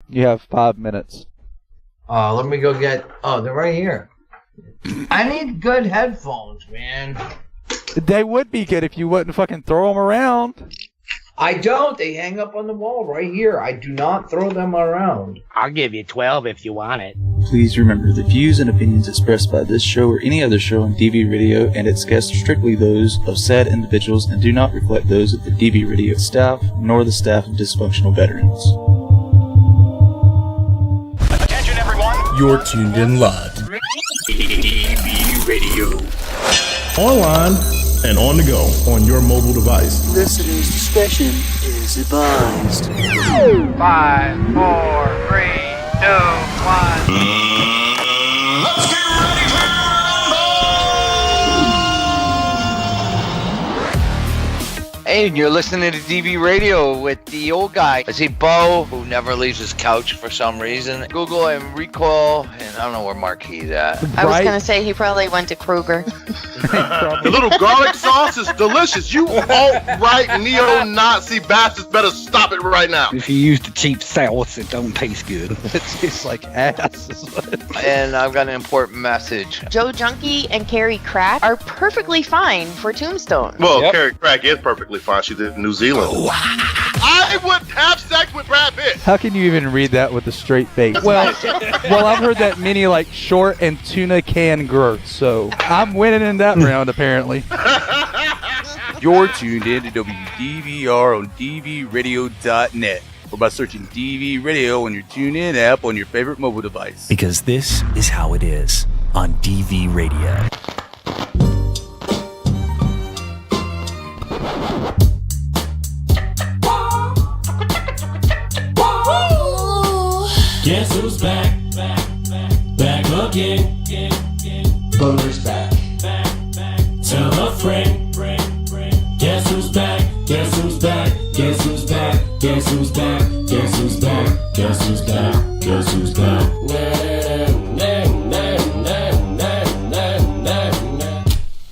You have 5 minutes. Let me go get... Oh, they're right here. I need good headphones, man. They would be good if you wouldn't fucking throw them around. I don't. They hang up on the wall right here. I do not throw them around. I'll give you 12 if you want it. Please remember, the views and opinions expressed by this show or any other show on DV Radio and its guests are strictly those of said individuals and do not reflect those of the DV Radio staff nor the staff of Dysfunctional Veterans. Attention, everyone. You're tuned in live. DV Radio. Online and on the go on your mobile device. Listeners' discretion is advised. 5, 4, 3, 2, 1. Let's get ready to Hey, you're listening to DV Radio with the old guy. I see Bo, who never leaves his couch for some reason. Google and Recoil, and I don't know where Marquis at. I was going to say he probably went to Kroger. The little garlic sauce is delicious. You alt-right neo-Nazi bastards better stop it right now. If you use the cheap sauce, it don't taste good. It tastes like ass. And I've got an important message. Joe Junkie and Carrie Crack are perfectly fine for Tombstone. Well, Carrie Crack is perfectly fine. She's in New Zealand. I would have sex with Brad Pitt. How can you even read that with a straight face? Well, I've heard that many like short and tuna can girth, so I'm winning in that round apparently. You're tuned in to WDVR on DVRadio.net or by searching DV Radio on your TuneIn app on your favorite mobile device. Because this is how it is on DV Radio. Guess who's back? Back again. Boner's back. Tell a friend. Guess who's back? Guess who's back? Guess who's back? Guess who's back? Guess who's back? Guess who's back? Guess who's back?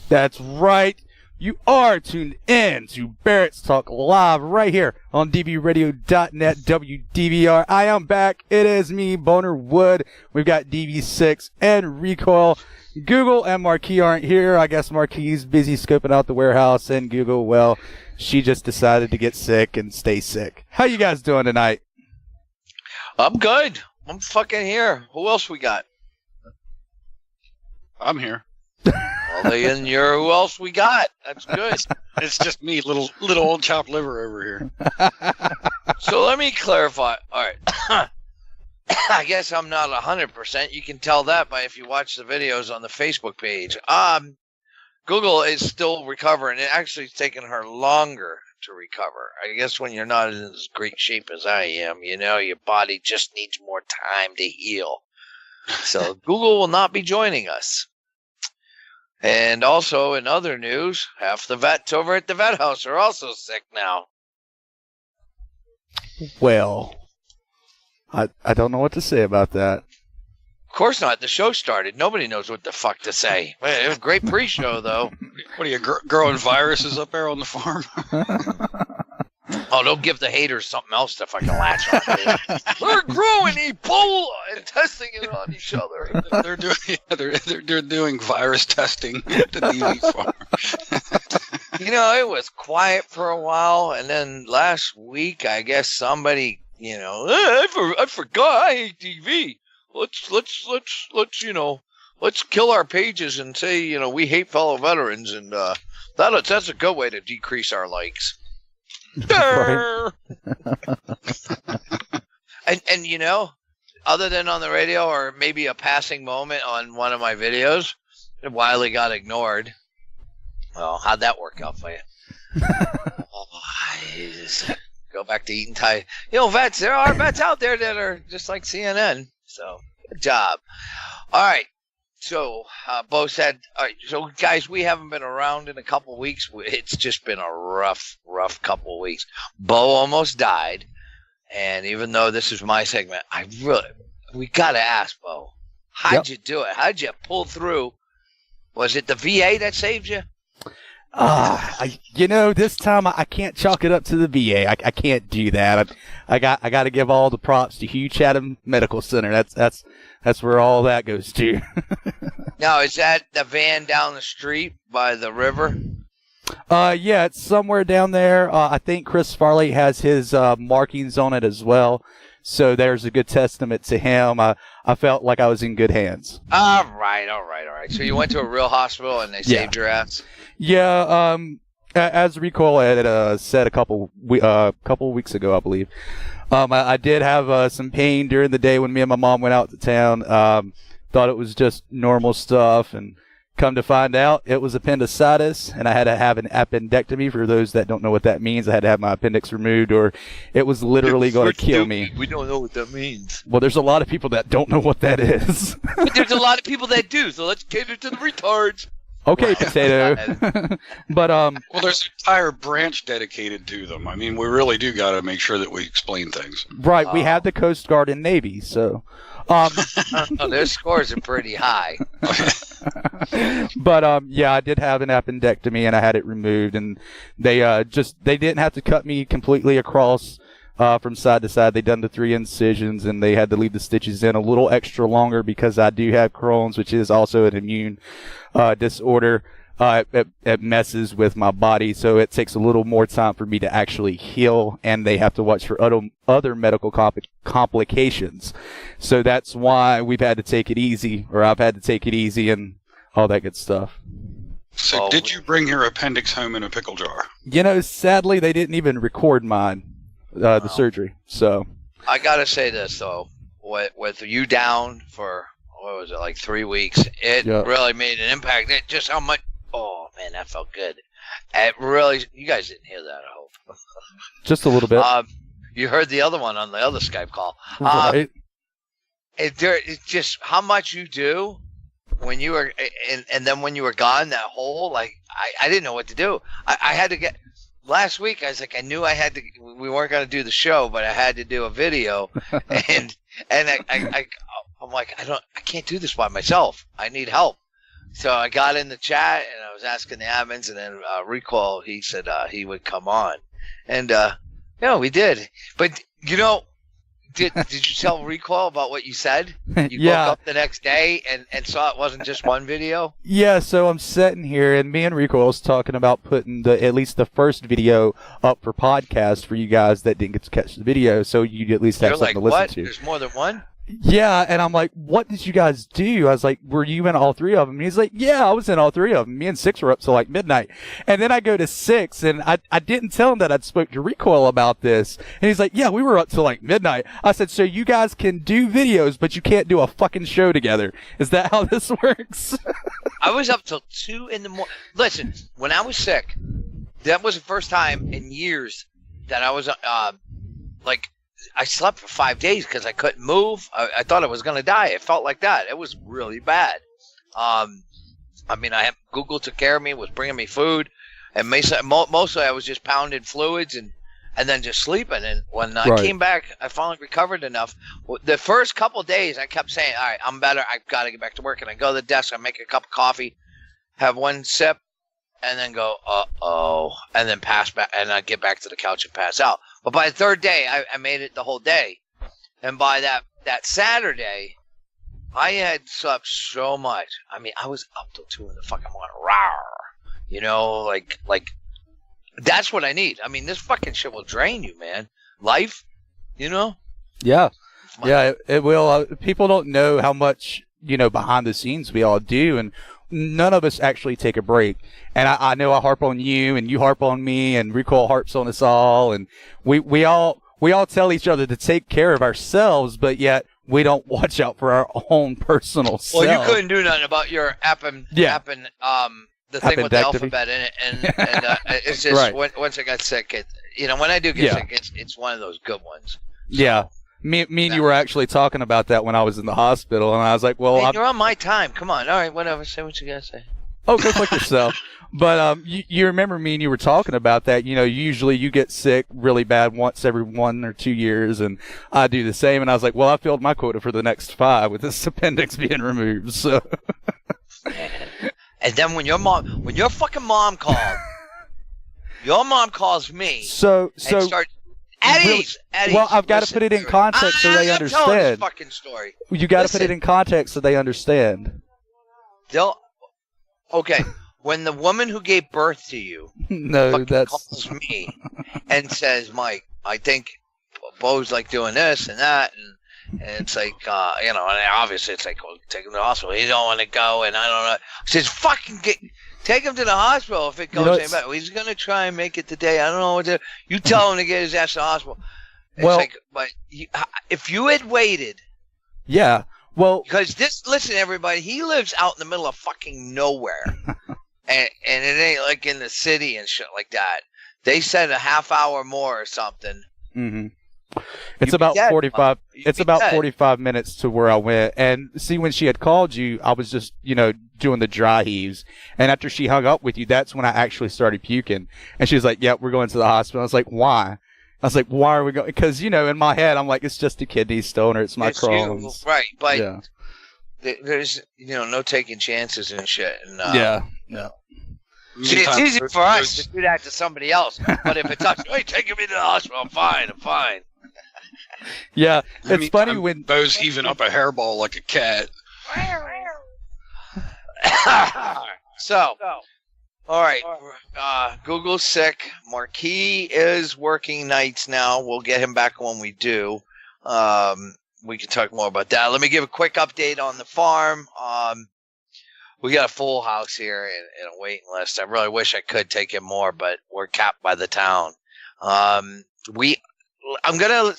That's right. You are tuned in to Barracks Talk Live right here on DVRadio.net WDVR. I am back. It is me, Boner Wood. We've got DV6 and Recoil. Google and Marquis aren't here. I guess Marquis is busy scoping out the warehouse, and Google, well, she just decided to get sick and stay sick. How you guys doing tonight? I'm good. I'm fucking here. Who else we got? I'm here. Well, then you're who else we got. That's good. It's just me, little old chopped liver over here. So let me clarify. All right. I guess I'm not 100%. You can tell that by if you watch the videos on the Facebook page. Google is still recovering. It actually has taken her longer to recover. I guess when you're not in as great shape as I am, you know, your body just needs more time to heal. So Google will not be joining us. And also, in other news, half the vets over at the vet house are also sick now. Well, I don't know what to say about that. Of course not. The show started. Nobody knows what the fuck to say. It was a great pre-show, though. What are you, growing viruses up there on the farm? Oh, don't give the haters something else to fucking latch on to. They're growing Ebola and testing it on each other. They're doing virus testing at the DV farm. You know, it was quiet for a while, and then last week, I guess somebody, you know, I forgot I hate DV. Let's kill our pages and say, you know, we hate fellow veterans, and that's a good way to decrease our likes. Right. and you know, other than on the radio or maybe a passing moment on one of my videos, Wiley got ignored. Well, how'd that work out for you? Go back to eating Thai. You know, vets, there are vets out there that are just like CNN. So, good job. All right. So, Bo said, all right, so guys, we haven't been around in a couple of weeks. It's just been a rough couple of weeks. Bo almost died. And even though this is my segment, we got to ask, Bo, how'd you do it? How'd you pull through? Was it the VA that saved you? This time I can't chalk it up to the VA. I can't do that. I got to give all the props to Hugh Chatham Medical Center. That's where all that goes to. Now, is that the van down the street by the river? Yeah, it's somewhere down there. I think Chris Farley has his markings on it as well. So there's a good testament to him. I felt like I was in good hands. All right. So you went to a real hospital and they saved your ass? Yeah, as Recoil had said a couple weeks ago, I believe, I did have some pain during the day when me and my mom went out to town. Thought it was just normal stuff, and come to find out, it was appendicitis, and I had to have an appendectomy. For those that don't know what that means, I had to have my appendix removed, or it was literally going to kill me. We don't know what that means. Well, there's a lot of people that don't know what that is. But there's a lot of people that do, so let's cater to the retards. Okay, Potato. But well, there's an entire branch dedicated to them. I mean, we really do got to make sure that we explain things. Right, we have the Coast Guard and Navy, so. Their scores are pretty high. But yeah, I did have an appendectomy and I had it removed, and they didn't have to cut me completely across from side to side. They done the 3 incisions, and they had to leave the stitches in a little extra longer because I do have Crohn's, which is also an immune disorder. It messes with my body, so it takes a little more time for me to actually heal, and they have to watch for other medical complications. So that's why we've had to take it easy, or I've had to take it easy, and all that good stuff. So did you bring your appendix home in a pickle jar? Sadly, they didn't even record mine, the surgery. So I gotta say this though, with you down for what was it, like 3 weeks, it really made an impact. It just how much. Oh man, that felt good. It really. You guys didn't hear that, I hope. Just a little bit. You heard the other one on the other Skype call. Right. It's just how much you do when you were, and then when you were gone, that whole like I didn't know what to do. I had to get. Last week, I was like, I knew I had to. We weren't going to do the show, but I had to do a video, and I'm like, I can't do this by myself. I need help. So I got in the chat and I was asking the admins, and then Recoil, he said he would come on, and we did. But did you tell Recoil about what you said? You woke up the next day and saw it wasn't just one video? Yeah, so I'm sitting here, and me and Recoil's talking about putting at least the first video up for podcast for you guys that didn't get to catch the video, so you'd at least have something to listen to. There's more than one? Yeah, and I'm like, what did you guys do? I was like, were you in all 3 of them? And he's like, yeah, I was in all 3 of them. Me and Six were up till like midnight. And then I go to Six, and I didn't tell him that I'd spoke to Recoil about this. And he's like, yeah, we were up till like midnight. I said, so you guys can do videos, but you can't do a fucking show together. Is that how this works? I was up till 2 in the morning. Listen, when I was sick, that was the first time in years that I was I slept for 5 days because I couldn't move. I thought I was going to die. It felt like that. It was really bad. I Google took care of me, was bringing me food, and mostly I was just pounding fluids and then just sleeping. And when I came back, I finally recovered enough. The first couple of days, I kept saying, all right, I'm better. I've got to get back to work. And I go to the desk, I make a cup of coffee, have one sip, and then go, uh-oh, and then pass back, and I get back to the couch and pass out. But by the 3rd day, I made it the whole day. And by that Saturday, I had slept so much. I mean, I was up till 2 in the fucking morning. Like that's what I need. I mean, this fucking shit will drain you, man. Life, Yeah. Yeah, it will. People don't know how much, behind the scenes we all do, and none of us actually take a break. And I know I harp on you, and you harp on me, and Recoil harps on us all, and we all tell each other to take care of ourselves, but yet we don't watch out for our own personal self. Well, you couldn't do nothing about your the thing with the alphabet in it, and it's just once I got sick, when I do get sick, it's one of those good ones. So. Yeah. Me and you were actually talking about that when I was in the hospital, and I was like, well, you're on my time. Come on. All right, whatever. Say what you got to say. Oh, go fuck yourself. But you remember me and you were talking about that. Usually you get sick really bad once every 1 or 2 years, and I do the same. And I was like, well, I filled my quota for the next 5 with this appendix being removed. So. And then when your fucking mom called, your mom calls me. So and starts, Eddie's. Well, I've got to put it in context so they I'm telling this understand. fucking story. You got to put it in context so they understand. Okay, when the woman who gave birth to you calls me and says, Mike, I think Bo's like doing this and that, and it's like, and obviously it's like, well, take him to the hospital. He don't want to go, and I don't know. She says, fucking take him to the hospital if it goes any better. He's going to try and make it today. I don't know what to do. You tell him to get his ass to the hospital. It's but if you had waited. Yeah. Well, because listen, everybody, he lives out in the middle of fucking nowhere, and it ain't like in the city and shit like that. They said a half hour more or something. Mm-hmm. It's about 45. It's about 45 minutes to where I went. And see, when she had called you, I was just, doing the dry heaves. And after she hung up with you, that's when I actually started puking. And she was like, "Yep, we're going to the hospital." I was like, "Why?" I was like, "Why are we going?" Because in my head, I'm like, "It's just a kidney stone, or it's my Crohn's." Right, but there's no taking chances and shit. And, no. See, it's easy for us to do that to somebody else, but if it's us, hey, take me to the hospital. I'm fine. Yeah, it's funny when Bo's heaving up a hairball like a cat. So, all right. Google's sick. Marquis is working nights now. We'll get him back when we do. We can talk more about that. Let me give a quick update on the farm. We got a full house here and a waiting list. I really wish I could take in more, but we're capped by the town. I'm gonna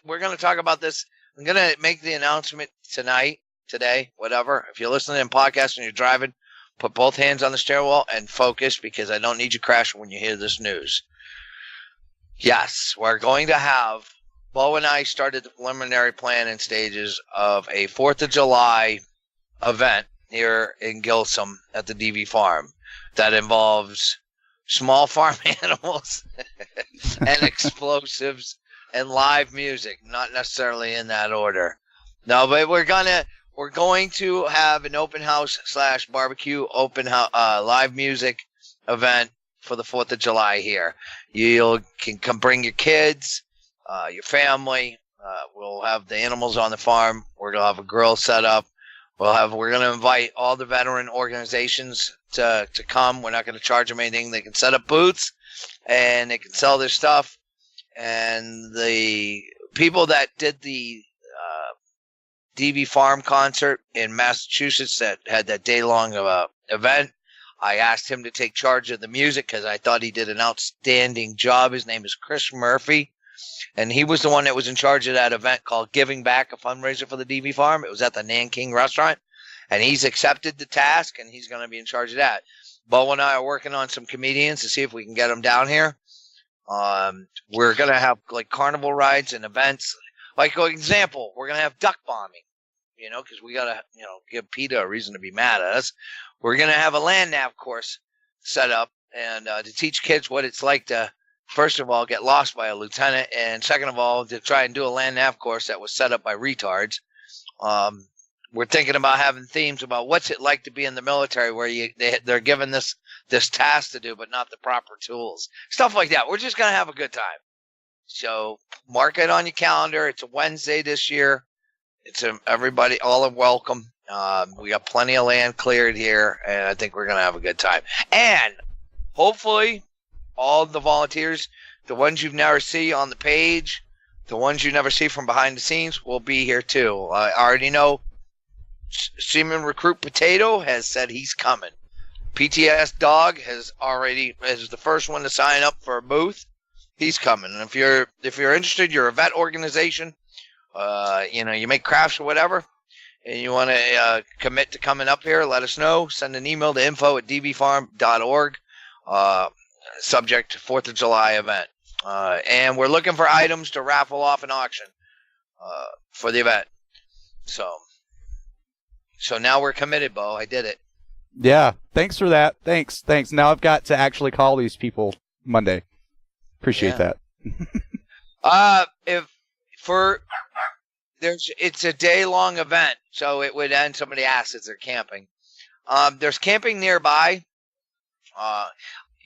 we're gonna talk about this. I'm gonna make the announcement today, whatever. If you're listening in podcast and you're driving, put both hands on the steering wheel and focus, because I don't need you crashing when you hear this news. Yes, we're going to have. Bo and I started the preliminary planning stages of a 4th of July event here in Gilsum at the DV farm that involves small farm animals and explosives and live music, not necessarily in that order. No, but we're going to have an open house / barbecue live music event for the 4th of July here. You can come bring your kids, your family. We'll have the animals on the farm. We're going to have a grill set up. We're going to invite all the veteran organizations to come. We're not going to charge them anything. They can set up booths and they can sell their stuff. And the people that did the DV Farm concert in Massachusetts that had that day-long event, I asked him to take charge of the music because I thought he did an outstanding job. His name is Chris Murphy. And he was the one that was in charge of that event called Giving Back, a fundraiser for the DV Farm. It was at the Nanking restaurant. And he's accepted the task, and he's going to be in charge of that. Bo and I are working on some comedians to see if we can get them down here. We're going to have like carnival rides and events. Like, for example, we're going to have duck bombing, because we got to, give PETA a reason to be mad at us. We're going to have a land nav course set up and to teach kids what it's like to, first of all, get lost by a lieutenant, and second of all, to try and do a land nav course that was set up by retards. We're thinking about having themes about what's it like to be in the military, where they're given this task to do, but not the proper tools, stuff like that. We're just gonna have a good time. So mark it on your calendar. It's a Wednesday this year. Everybody, all are welcome. We got plenty of land cleared here, and I think we're gonna have a good time. And hopefully, all the volunteers, the ones you never see on the page, the ones you never see from behind the scenes, will be here too. I already know Seaman Recruit Potato has said he's coming. PTSDog is the first one to sign up for a booth. He's coming. And if you're interested, you're a vet organization, you make crafts or whatever, and you want to commit to coming up here, let us know. Send an email to info@dvfarm.org. Subject to 4th of July event. And we're looking for items to raffle off an auction for the event. So now we're committed, Bo. I did it. Yeah. Thanks for that. Thanks. Now I've got to actually call these people Monday. Appreciate that. It's a day-long event, so it would end. Somebody asked if they're camping. There's camping nearby.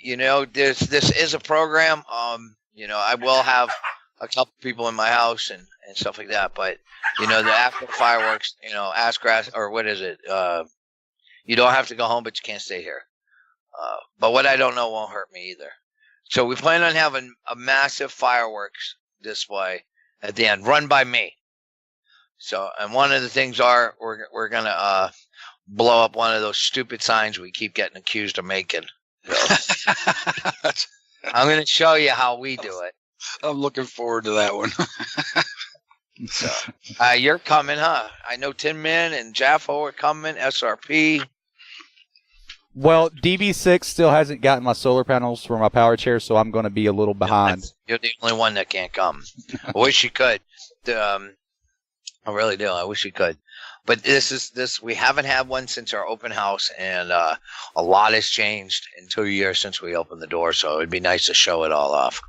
This is a program. I will have a couple people in my house and stuff like that. But, the after fireworks, ass grass, or what is it? You don't have to go home, but you can't stay here. But what I don't know won't hurt me either. So we plan on having a massive fireworks display at the end, run by me. So, and one of the things we're going to blow up one of those stupid signs we keep getting accused of making. So, I'm going to show you how we do it. I'm looking forward to that one. So, you're coming, huh? I know Tin Man and Jaffo are coming, SRP. Well, DV6 still hasn't gotten my solar panels for my power chair, so I'm going to be a little behind. You're the only one that can't come. I wish you could. I really do. I wish you could. But we haven't had one since our open house, and a lot has changed in 2 years since we opened the door, so it'd be nice to show it all off.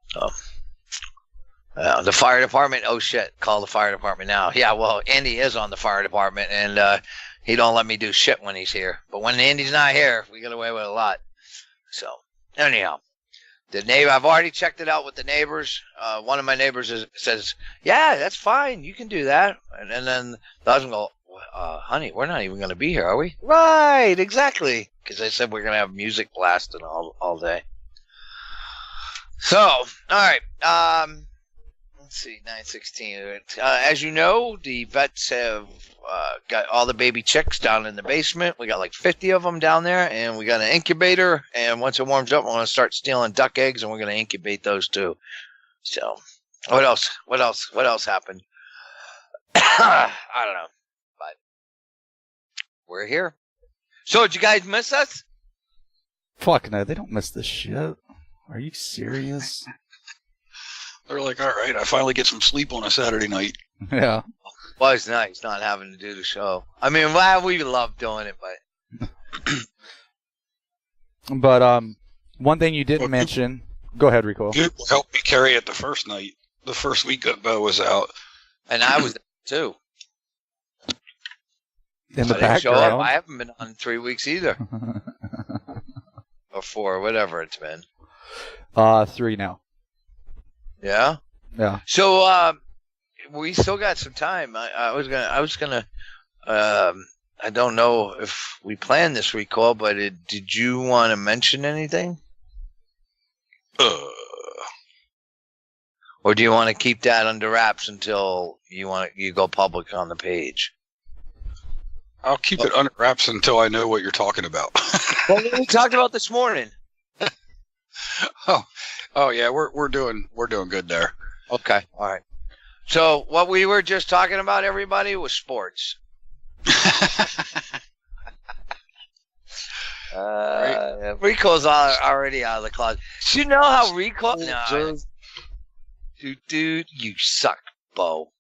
So, the fire department, oh shit, call the fire department now. Yeah, well, Andy is on the fire department, and he don't let me do shit when he's here. But when Andy's not here, we get away with a lot. So, anyhow, I've already checked it out with the neighbors. One of my neighbors says, yeah, that's fine. You can do that. And then the husband goes, honey, we're not even going to be here, are we? Right, exactly. Because they said we're going to have music blasting all day. So, all right. Let's see, 916. As you know, the vets have got all the baby chicks down in the basement. We got like 50 of them down there, and we got an incubator. And once it warms up, we're going to start stealing duck eggs, and we're going to incubate those too. So, what else? What else happened? I don't know, but we're here. So, did you guys miss us? Fuck no, they don't miss this shit. Are you serious? They're like, all right, I finally get some sleep on a Saturday night. Yeah. Well, it's nice not having to do the show. I mean, we love doing it, but... But, one thing you didn't mention... Go ahead, Recoil. You helped me carry it the first night. The first week that Bo was out. And I was there, too. In the background. Show up. I haven't been on 3 weeks either. Or 4, whatever it's been. 3 now. Yeah? Yeah. So, we still got some time. I was gonna I don't know if we planned this Recoil, but did you want to mention anything? Or do you want to keep that under wraps until you go public on the page? I'll keep it under wraps until I know what you're talking about. Well, we talked about this morning. Oh yeah, we're doing good there. Okay, all right. So what we were just talking about, everybody, was sports. Recoil's already out of the closet. Do you know how Recoil? No, dude, you suck, Bo.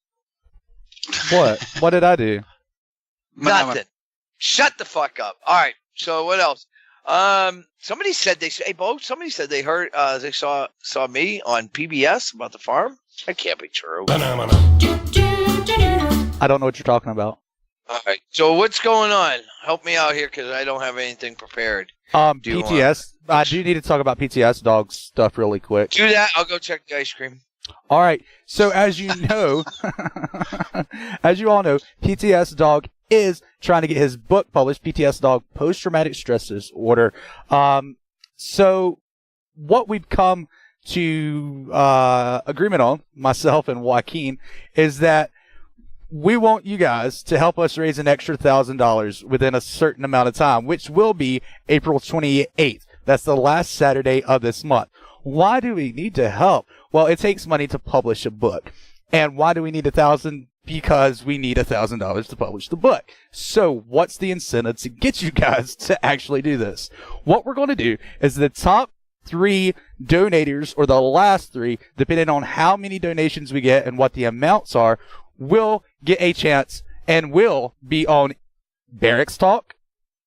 What? What did I do? Nothing. Shut the fuck up. All right. So what else? Somebody said hey Bo, somebody said they heard they saw me on PBS about the farm. That can't be true. I don't know what you're talking about. All right. So what's going on? Help me out here because I don't have anything prepared. PTS. I do need to talk about PTSDog stuff really quick. Do that. I'll go check the ice cream. All right. So as you know, as you all know, PTSDog is trying to get his book published, PTSDog Post-Traumatic Stress Disorder. So what we've come to agreement on, myself and Joaquin, is that we want you guys to help us raise an extra $1,000 within a certain amount of time, which will be April 28th. That's the last Saturday of this month. Why do we need to help? Well, it takes money to publish a book. And why do we need $1,000? Because we need $1,000 to publish the book. So what's the incentive to get you guys to actually do this? What we're going to do is the top 3 donators, or the last 3, depending on how many donations we get and what the amounts are, will get a chance and will be on Barracks Talk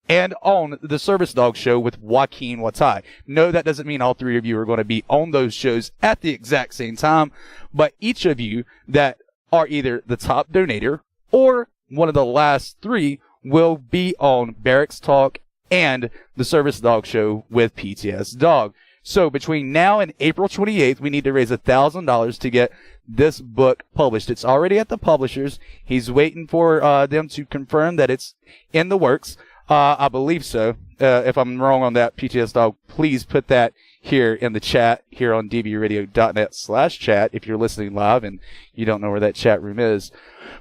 and on the Service Dog Show with Joaquin Watai. No, that doesn't mean all 3 of you are going to be on those shows at the exact same time, but each of you that are either the top donator or one of the last 3 will be on Barracks Talk and the Service Dog Show with PTSDog. So between now and April 28th, we need to raise $1,000 to get this book published. It's already at the publishers. He's waiting for them to confirm that it's in the works. I believe so. If I'm wrong on that, PTSDog, please put that here in the chat here on dvradio.net/chat if you're listening live and you don't know where that chat room is.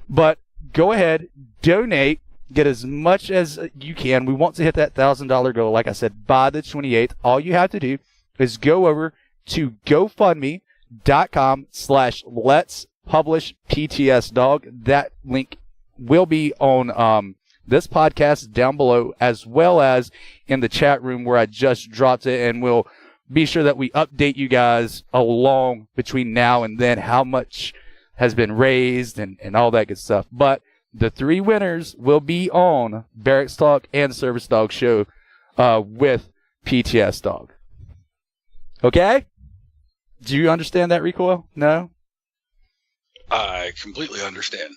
But go ahead, donate, get as much as you can. We want to hit that $1,000 goal, like I said, by the 28th. All you have to do is go over to GoFundMe.com/Let's Publish PTSDog. That link will be on this podcast down below, as well as in the chat room where I just dropped it, and we'll be sure that we update you guys along between now and then how much has been raised and all that good stuff. But the 3 winners will be on Barracks Talk and Service Dog Show with PTSDog. Okay? Do you understand that, Recoil? No? I completely understand.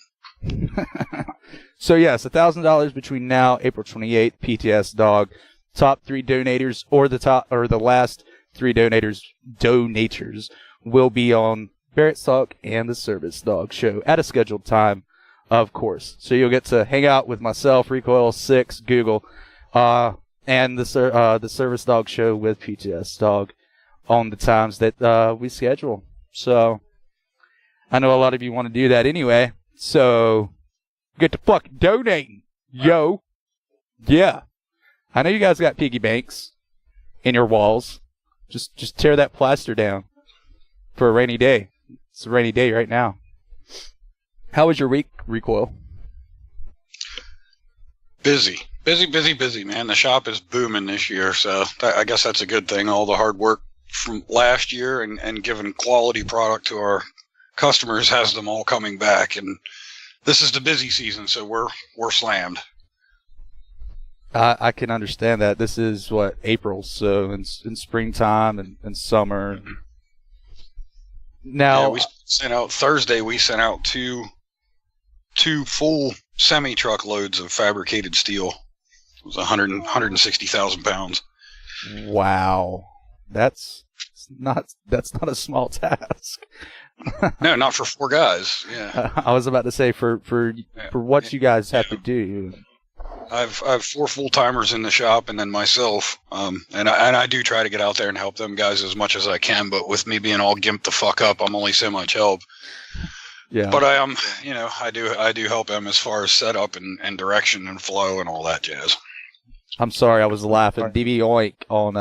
So yes, $1,000 between now, April 28th, PTSDog. Top 3 donators or the last 3 donators will be on Barracks Talk and the Service Dog Show at a scheduled time, of course. So you'll get to hang out with myself, Recoil 6, Google, and the Service Dog Show with PTSDog on the times that we schedule. So I know a lot of you want to do that anyway. So get to fucking donating, yo. Yeah. I know you guys got piggy banks in your walls. Just tear that plaster down for a rainy day. It's a rainy day right now. How was your week, Recoil? Busy, man. The shop is booming this year, so I guess that's a good thing. All the hard work from last year and giving quality product to our customers has them all coming back. And this is the busy season, so we're slammed. I can understand that. This is April, so in springtime and summer. Now we sent out Thursday. We sent out two full semi truck loads of fabricated steel. It was 160,000 pounds. Wow, that's not a small task. No, not for 4 guys. Yeah, I was about to say for what you guys have to do. I've 4 full-timers in the shop and then myself, and I do try to get out there and help them guys as much as I can, but with me being all gimped the fuck up, I'm only so much help. Yeah. But I am, I do help them as far as setup and direction and flow and all that jazz. I'm sorry, I was laughing. DV Oink on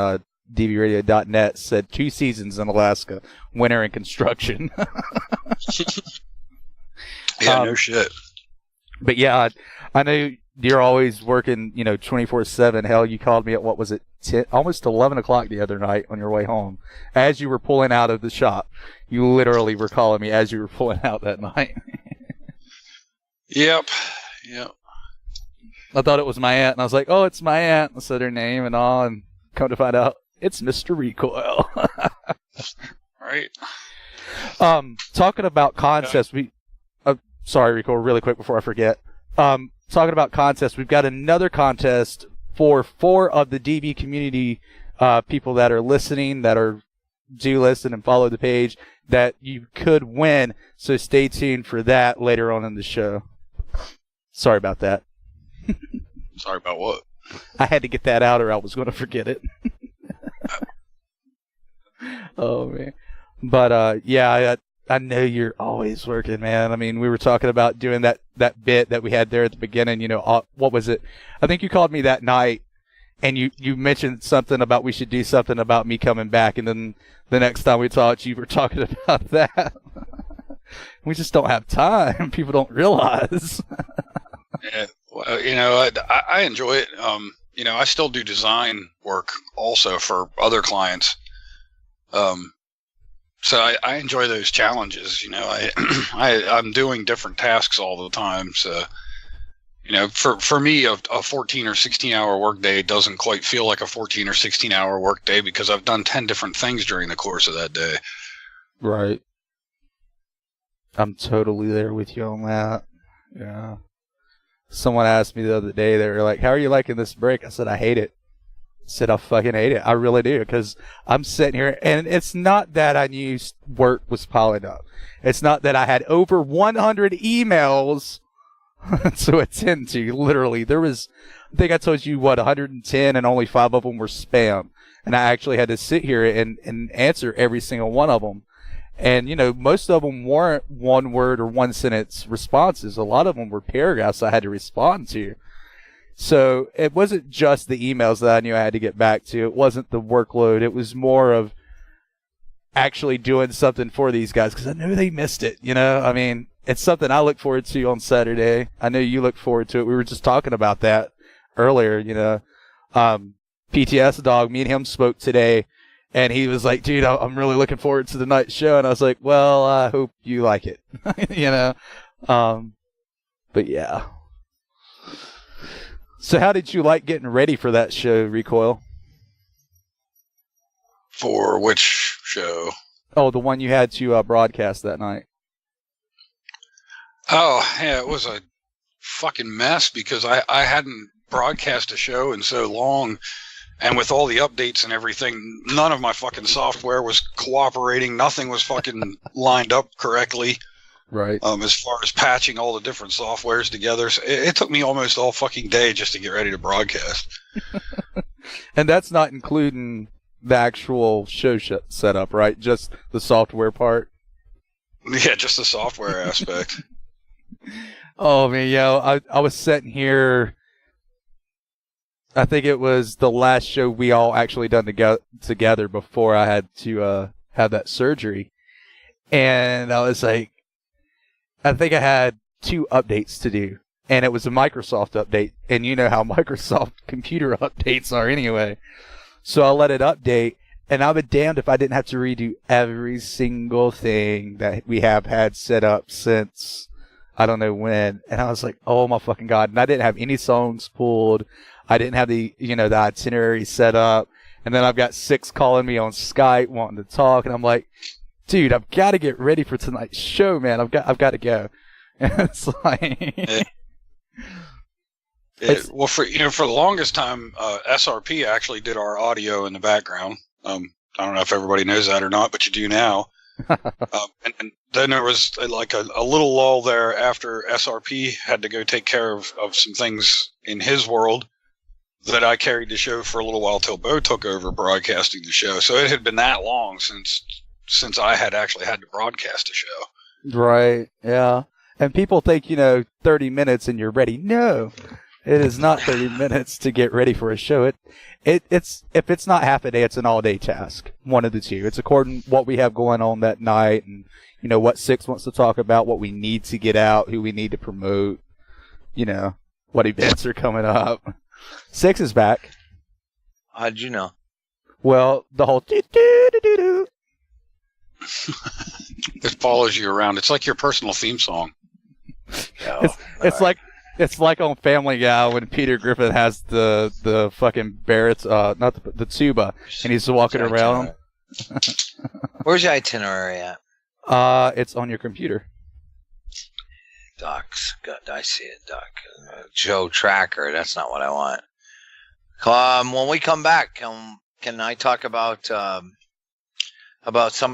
dvradio.net said 2 seasons in Alaska, winter and construction. Yeah, no shit. But yeah, I know you're always working, 24/7. Hell, you called me at, what was it, almost 11 o'clock the other night on your way home. As you were pulling out of the shop. You literally were calling me as you were pulling out that night. Yep. I thought it was my aunt, and I was like, oh, it's my aunt. I said her name and all, and come to find out, it's Mr. Recoil. Right. Talking about contests, sorry, Recoil, really quick before I forget. Talking about contests, we've got another contest for 4 of the DV community people that are listening, do listen and follow the page, that you could win. So stay tuned for that later on in the show. Sorry about that. Sorry about what? I had to get that out or I was going to forget it. Oh, man. But, yeah, I know you're always working, man. I mean, we were talking about doing that bit that we had there at the beginning, what was it? I think you called me that night, and you mentioned something about we should do something about me coming back, and then the next time we talked, you were talking about that. We just don't have time. People don't realize. Yeah, well, I enjoy it. I still do design work also for other clients. So I enjoy those challenges. I'm doing different tasks all the time. So, for me, a 14 or 16 hour workday doesn't quite feel like a 14 or 16 hour workday because I've done 10 different things during the course of that day. Right. I'm totally there with you on that. Yeah. Someone asked me the other day, they were like, how are you liking this break? I said, I hate it. I said, I fucking hate it. I really do, because I'm sitting here, and it's not that I knew work was piling up. It's not that I had over 100 emails to attend to. Literally, there was, I think I told you, 110, and only 5 of them were spam. And I actually had to sit here and answer every single one of them. And, most of them weren't one-word or one-sentence responses. A lot of them were paragraphs I had to respond to. So it wasn't just the emails that I knew I had to get back to. It wasn't the workload. It was more of actually doing something for these guys, because I know they missed it. I mean, it's something I look forward to on Saturday. I know you look forward to it. We were just talking about that earlier, PTSDog, me and him spoke today. And he was like, dude, I'm really looking forward to the night show. And I was like, well, I hope you like it, but yeah. So how did you like getting ready for that show, Recoil? For which show? Oh, the one you had to broadcast that night. Oh, yeah, it was a fucking mess because I hadn't broadcast a show in so long. And with all the updates and everything, none of my fucking software was cooperating. Nothing was fucking lined up correctly. Right. As far as patching all the different softwares together. So it took me almost all fucking day just to get ready to broadcast. And that's not including the actual show setup, right? Just the software part? Yeah, just the software aspect. Oh, man, I was sitting here. I think it was the last show we all actually done together before I had to have that surgery. And I was like, I think I had 2 updates to do. And it was a Microsoft update. And you know how Microsoft computer updates are anyway. So I let it update. And I'll be damned if I didn't have to redo every single thing that we have had set up since I don't know when. And I was like, oh my fucking God. And I didn't have any songs pulled. I didn't have the itinerary set up. And then I've got 6 calling me on Skype wanting to talk. And I'm like, dude, I've got to get ready for tonight's show, man. I've got to go. And it's like... Well, for the longest time, SRP actually did our audio in the background. I don't know if everybody knows that or not, but you do now. And then there was like a little lull there after SRP had to go take care of some things in his world, that I carried the show for a little while till Bo took over broadcasting the show. So it had been that long since I had actually had to broadcast a show. Right, yeah. And people think, 30 minutes and you're ready. No, it is not 30 minutes to get ready for a show. It's if it's not half a day, it's an all-day task. One of the two. It's according to what we have going on that night and, what Six wants to talk about, what we need to get out, who we need to promote, what events are coming up. Six is back. How'd you know? Well, the whole it follows you around. It's like your personal theme song. It's like on Family Guy when Peter Griffin has the fucking Barracks, not the tuba, and he's walking around. Where's your itinerary at? It's on your computer. Docs. Good, I see it, Doc. Joe Tracker. That's not what I want. When we come back, can I talk about some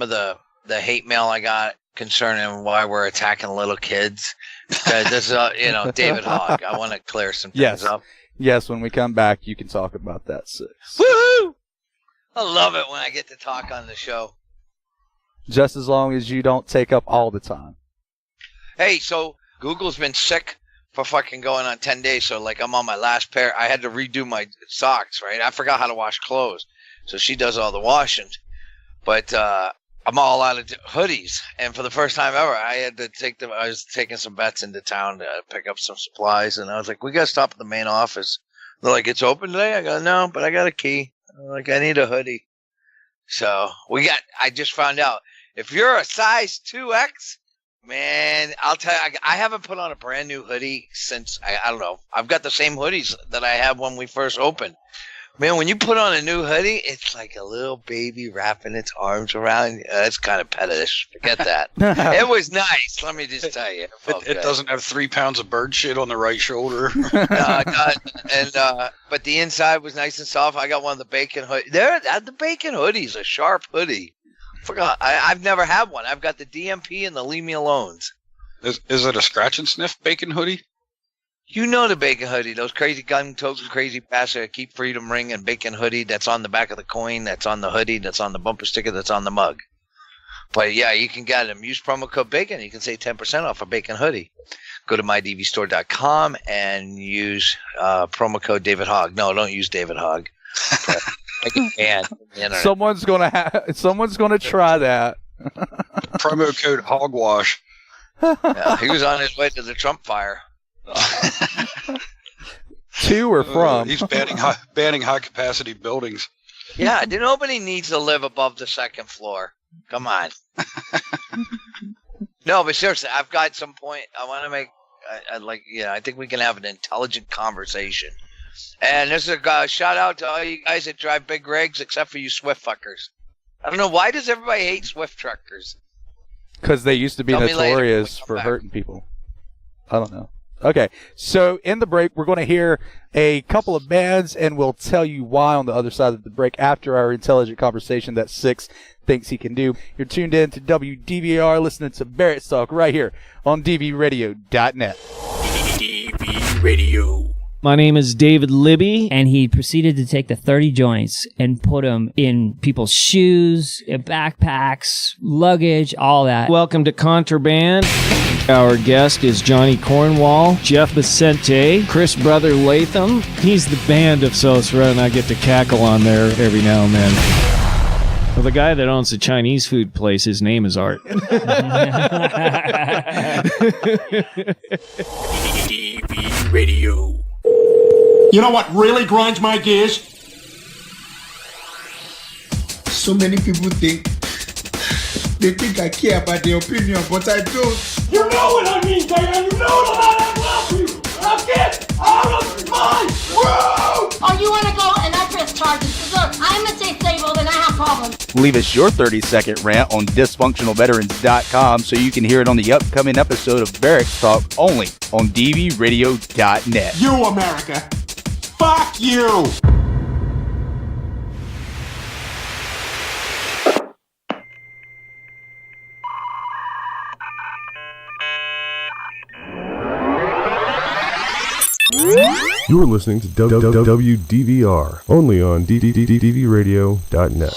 of the hate mail I got concerning why we're attacking little kids? This is, David Hogg. I want to clear some things up. Yes, when we come back, you can talk about that. Woohoo! I love it when I get to talk on the show. Just as long as you don't take up all the time. Hey, so Google's been sick for fucking going on 10 days. So, I'm on my last pair. I had to redo my socks, right? I forgot how to wash clothes. So she does all the washing. But I'm all out of hoodies. And for the first time ever, I had to I was taking some bets into town to pick up some supplies. And I was like, we got to stop at the main office. They're like, it's open today? I go, no, but I got a key. I'm like, I need a hoodie. So I just found out, if you're a size 2X, man, I'll tell you, I haven't put on a brand new hoodie since, I don't know. I've got the same hoodies that I had when we first opened. Man, when you put on a new hoodie, it's like a little baby wrapping its arms around you. It's kind of pettish. Forget that. It was nice. Let me just tell you. It doesn't have 3 pounds of bird shit on the right shoulder. But the inside was nice and soft. I got one of the bacon hoodies. The bacon hoodie's a sharp hoodie. Forgot. I've never had one. I've got the DMP and the Leave Me Alones. Is it a scratch and sniff bacon hoodie? You know the bacon hoodie, those crazy gun-toting crazy bastard Keep Freedom ring and bacon hoodie that's on the back of the coin, that's on the hoodie, that's on the bumper sticker, that's on the mug. But yeah, you can get them. Use promo code BACON. You can save 10% off a bacon hoodie. Go to mydvstore.com and use promo code David Hogg. No, don't use David Hogg. Someone's gonna try that. Promo code Hogwash. Yeah, he was on his way to the Trump fire. To or from? He's banning high capacity buildings. Yeah, nobody needs to live above the second floor. Come on. No, but seriously, I've got some point. I want to make. I think we can have an intelligent conversation. And this is a shout out to all you guys that drive big rigs, except for you Swift fuckers. I don't know, why does everybody hate Swift truckers? Because they used to be notorious for hurting people. I don't know. Okay, so in the break, we're going to hear a couple of bands, and we'll tell you why on the other side of the break after our intelligent conversation that Six thinks he can do. You're tuned in to WDVR, listening to Barracks Talk right here on dvradio.net. DV Radio. My name is David Libby. And he proceeded to take the 30 joints and put them in people's shoes, backpacks, luggage, all that. Welcome to Contraband. Our guest is Johnny Cornwall, Jeff Vicente, Chris Brother Latham. He's the band of SOSRA, and I get to cackle on there every now and then. Well, the guy that owns the Chinese food place, his name is Art. DV Radio. You know what really grinds my gears? So many people think I care about their opinion, but I don't. You know what I mean, baby. You know that I love you. Now get out of my room. Oh, you want to go and I press charges? Because I'm disabled and I have problems. Leave us your 30-second rant on dysfunctionalveterans.com so you can hear it on the upcoming episode of Barracks Talk only on dvradio.net. You, America. Fuck you. You're listening to WDVR, only on dvradio.net.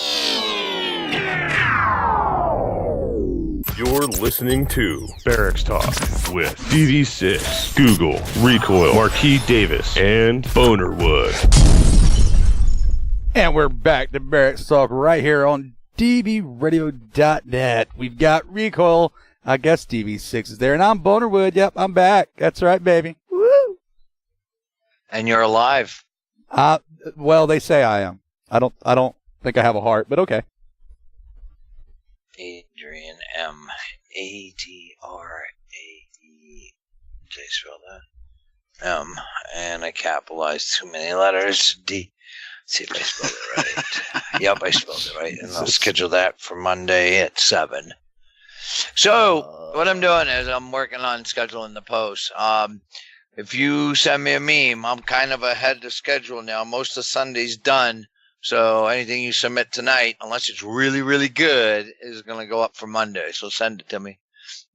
You're listening to Barracks Talk with DV6, Google, Recoil, Marquis Davis, and Bonerwood. And we're back to Barracks Talk right here on dvradio.net. We've got Recoil. I guess DV6 is there. And I'm Bonerwood. Yep, I'm back. That's right, baby. Woo! And you're alive. Well, they say I am. I don't think I have a heart, but okay. Adrian M. A-D-R-A-E. Did I spell that? M. And I capitalized too many letters. D. See if I spelled it right. Yep, I spelled it right. And I'll schedule that for Monday at 7. So, what I'm doing is I'm working on scheduling the posts. If you send me a meme, I'm kind of ahead of schedule now. Most of Sunday's done. So anything you submit tonight, unless it's really, really good, is going to go up for Monday. So send it to me.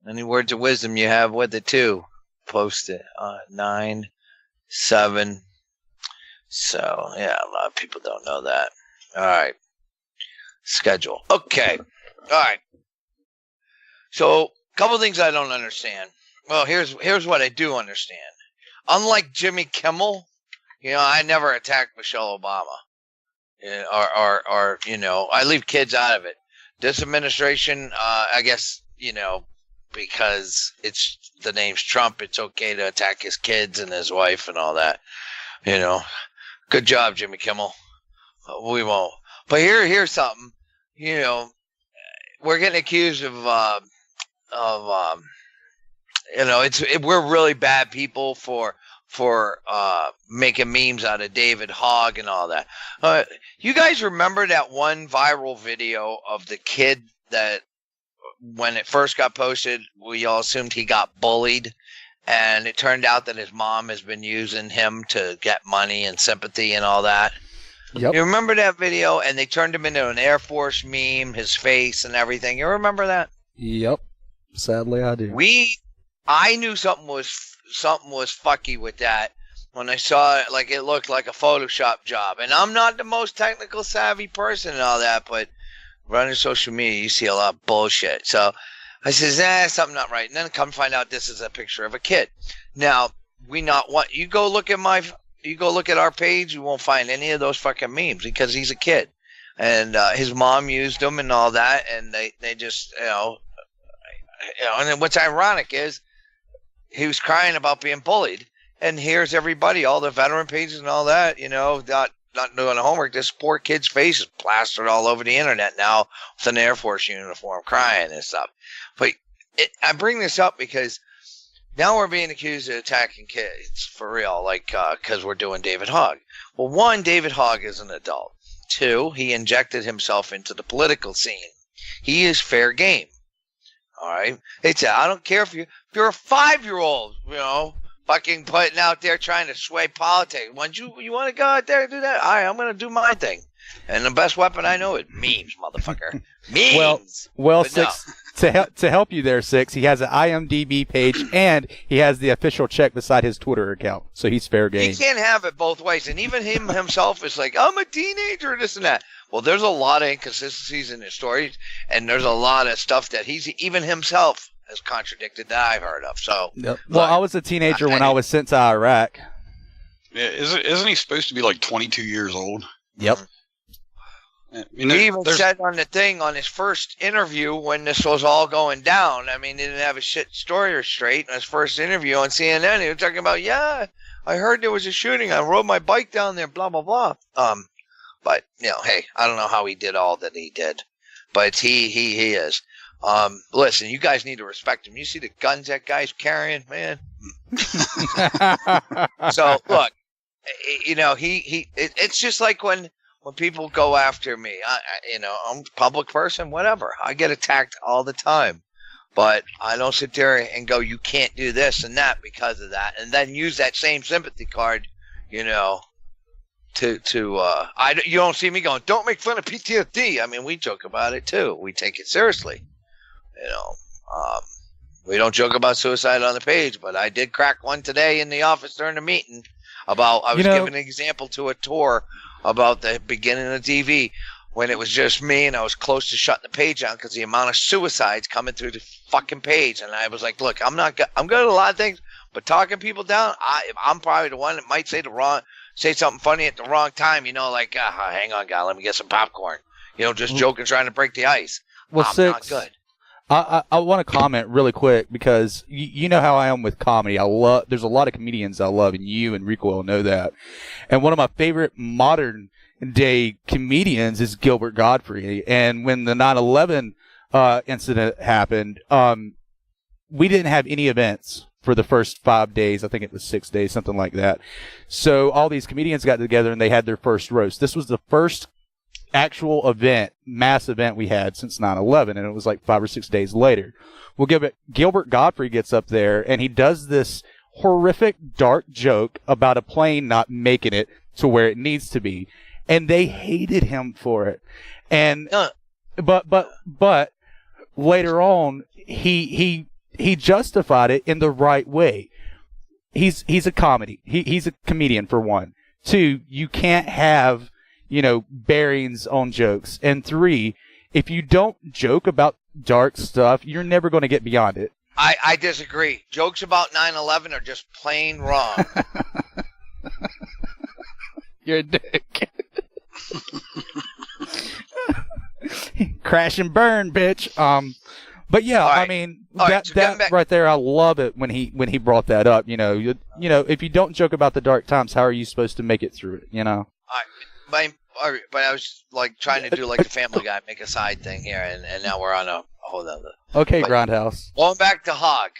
Any words of wisdom you have with it, too, post it. 9, 7. So, yeah, a lot of people don't know that. All right. Schedule. Okay. All right. So, a couple things I don't understand. Well, here's what I do understand. Unlike Jimmy Kimmel, I never attacked Michelle Obama. Or I leave kids out of it. This administration, I guess, because the name's Trump, it's okay to attack his kids and his wife and all that. Good job, Jimmy Kimmel. We won't. But here's something. We're getting accused of we're really bad people for for making memes out of David Hogg and all that. You guys remember that one viral video of the kid that when it first got posted, we all assumed he got bullied, and it turned out that his mom has been using him to get money and sympathy and all that? Yep. You remember that video? And they turned him into an Air Force meme, his face and everything. You remember that? Yep. Sadly, I do. I knew something was fucky with that when I saw it. Like, it looked like a Photoshop job. And I'm not the most technical savvy person and all that, but running social media, you see a lot of bullshit. So I says, something not right. And then come find out this is a picture of a kid. Now, you go look at our page, you won't find any of those fucking memes because he's a kid. And his mom used them and all that, and they just, and then what's ironic is he was crying about being bullied, and here's everybody, all the veteran pages and all that, not doing the homework. This poor kid's face is plastered all over the internet now with an Air Force uniform, crying and stuff. But I bring this up because now we're being accused of attacking kids for real, like because we're doing David Hogg. Well, one, David Hogg is an adult. Two, he injected himself into the political scene. He is fair game. All right. I don't care if you're a 5-year-old, fucking putting out there trying to sway politics. You want to go out there and do that? All right, I'm going to do my thing. And the best weapon I know is memes, motherfucker. Memes. Well, Six, to help you there, Six, he has an IMDb page and he has the official check beside his Twitter account. So he's fair game. He can't have it both ways. And even himself is like, I'm a teenager, this and that. Well, there's a lot of inconsistencies in his stories, and there's a lot of stuff that he's even himself has contradicted that I've heard of. So, yep. Well, I was a teenager when I was sent to Iraq. Yeah, isn't he supposed to be like 22 years old? Yep. He even said on the thing on his first interview when this was all going down. I mean, he didn't have a shit story or straight. In his first interview on CNN, he was talking about, I heard there was a shooting. I rode my bike down there, blah blah blah. But hey, I don't know how he did all that he did, but he is. Listen, you guys need to respect him. You see the guns that guy's carrying, man. So look, it's just like when people go after me, I'm a public person, whatever. I get attacked all the time, but I don't sit there and go, you can't do this and that because of that, and then use that same sympathy card, you don't see me going, don't make fun of PTSD. I mean, we joke about it too. We take it seriously. We don't joke about suicide on the page, but I did crack one today in the office during the meeting about, I was giving an example to a tour about the beginning of DV when it was just me and I was close to shutting the page down because the amount of suicides coming through the fucking page. And I was like, look, I'm good at a lot of things, but talking people down, I'm probably the one that might say something funny at the wrong time, hang on, guy, let me get some popcorn. Just joking, trying to break the ice. Well, I'm not good. I want to comment really quick because you know how I am with comedy. There's a lot of comedians I love, and you and Recoil know that. And one of my favorite modern day comedians is Gilbert Gottfried. And when the 9/11 incident happened, we didn't have any events for the first 5 days. I think it was 6 days, something like that. So all these comedians got together and they had their first roast. This was the first actual event, mass event we had since 9/11, and it was like 5 or 6 days later. Well, Gilbert Gottfried gets up there and he does this horrific, dark joke about a plane not making it to where it needs to be, and they hated him for it. And but later on, he justified it in the right way. He's a comedy. He's a comedian for one. Two, you can't have bearings on jokes. And three, if you don't joke about dark stuff, you're never going to get beyond it. I disagree. Jokes about 9/11 are just plain wrong. You're a dick. Crash and burn, bitch. But yeah, right. I mean, that right there, I love it when he brought that up. If you don't joke about the dark times, how are you supposed to make it through it? But I was like trying to do like the Family Guy, make a side thing here, and now we're on a whole other. Okay, Grindhouse. Going back to Hogg.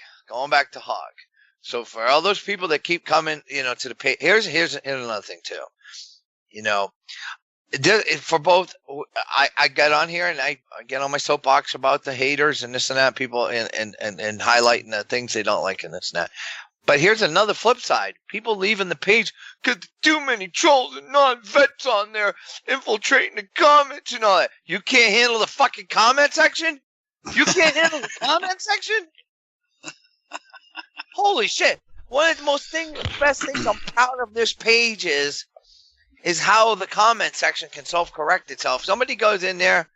So for all those people that keep coming, to the page, here's another thing too. For both, I get on here and I get on my soapbox about the haters and this and that, people and highlighting the things they don't like and this and that. But here's another flip side. People leaving the page because too many trolls and non-vets on there infiltrating the comments and all that. You can't handle the fucking comment section? You can't handle the comment section? Holy shit. One of the best things I'm proud of this page is how the comment section can self-correct itself. Somebody goes in there,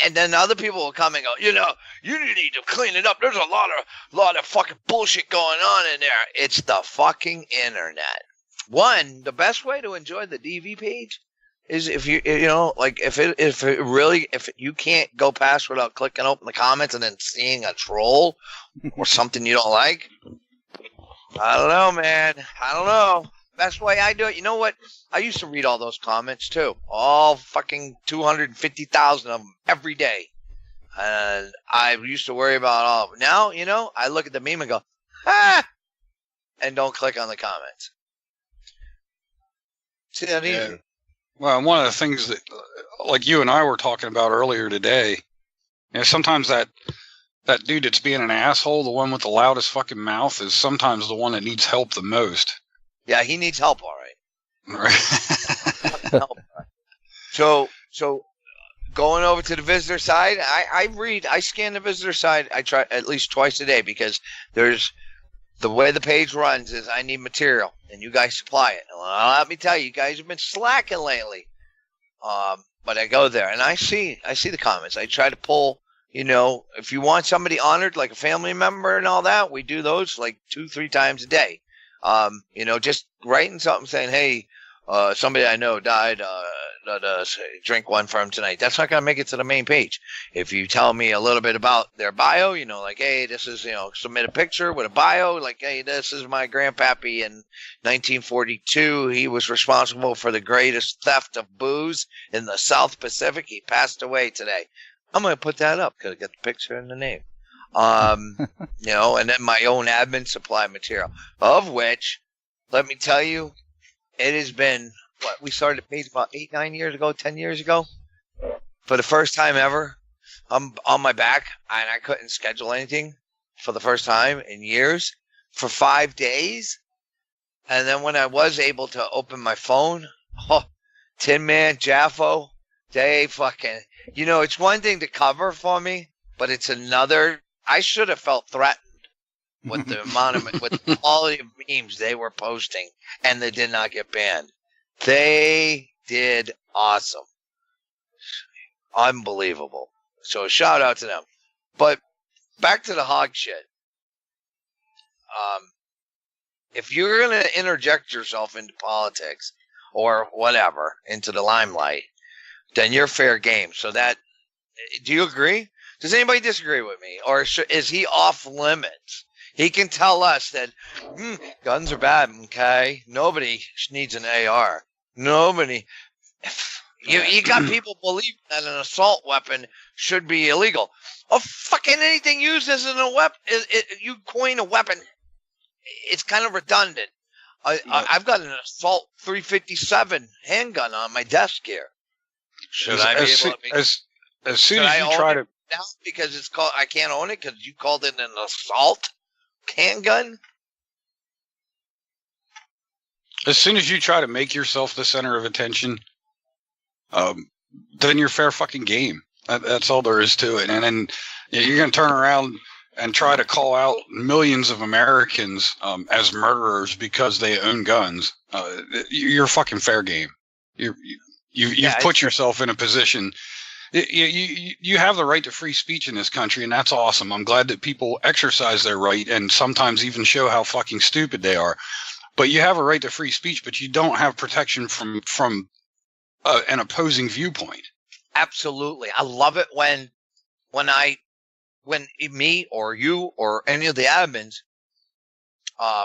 and then other people will come and go, you need to clean it up. There's a lot of fucking bullshit going on in there. It's the fucking internet. The best way to enjoy the DV page is if if you can't go past without clicking open the comments and then seeing a troll or something you don't like. I don't know, man. I don't know. Best way I do it. You know what? I used to read all those comments too. All fucking 250,000 of them every day. And I used to worry about all of them. Now, I look at the meme and go, and don't click on the comments. See that easy. Well, one of the things that, like you and I were talking about earlier today, sometimes that dude that's being an asshole, the one with the loudest fucking mouth, is sometimes the one that needs help the most. Yeah, he needs help, all right. So going over to the visitor side, I scan the visitor side. I try at least twice a day because the way the page runs is I need material and you guys supply it. Well, let me tell you, you guys have been slacking lately. But I go there and I see the comments. I try to pull, if you want somebody honored like a family member and all that, we do those like 2-3 times a day. Just writing something saying, hey, somebody I know died, drink one for him tonight. That's not going to make it to the main page. If you tell me a little bit about their bio, like, hey, this is, submit a picture with a bio, like, hey, this is my grandpappy in 1942. He was responsible for the greatest theft of booze in the South Pacific. He passed away today. I'm going to put that up because I got the picture and the name. And then my own admin supply material, of which, let me tell you, it has been, we started the page about 10 years ago. For the first time ever, I'm on my back and I couldn't schedule anything for the first time in years for 5 days. And then when I was able to open my phone, Tin Man, Jaffo, they fucking, it's one thing to cover for me, but it's another. I should have felt threatened with the with the quality of memes they were posting, and they did not get banned. They did awesome. Unbelievable. So shout out to them. But back to the hog shit. If you're going to interject yourself into politics or whatever, into the limelight, then you're fair game. So do you agree? Does anybody disagree with me? Or is he off limits? He can tell us that guns are bad, okay? Nobody needs an AR. Nobody. You got people believing that an assault weapon should be illegal. Oh, fucking anything used as a weapon, you coin a weapon, it's kind of redundant. I've got an assault 357 handgun on my desk here. Should I be able to? As soon as you try to. Now because it's called, I can't own it because you called it an assault handgun. As soon as you try to make yourself the center of attention, then you're fair fucking game. That's all there is to it. And then you're going to turn around and try to call out millions of Americans as murderers because they own guns. You're fucking fair game. You've put yourself in a position. You have the right to free speech in this country, and that's awesome. I'm glad that people exercise their right and sometimes even show how fucking stupid they are. But you have a right to free speech, but you don't have protection from an opposing viewpoint. Absolutely. I love it when me or you or any of the admins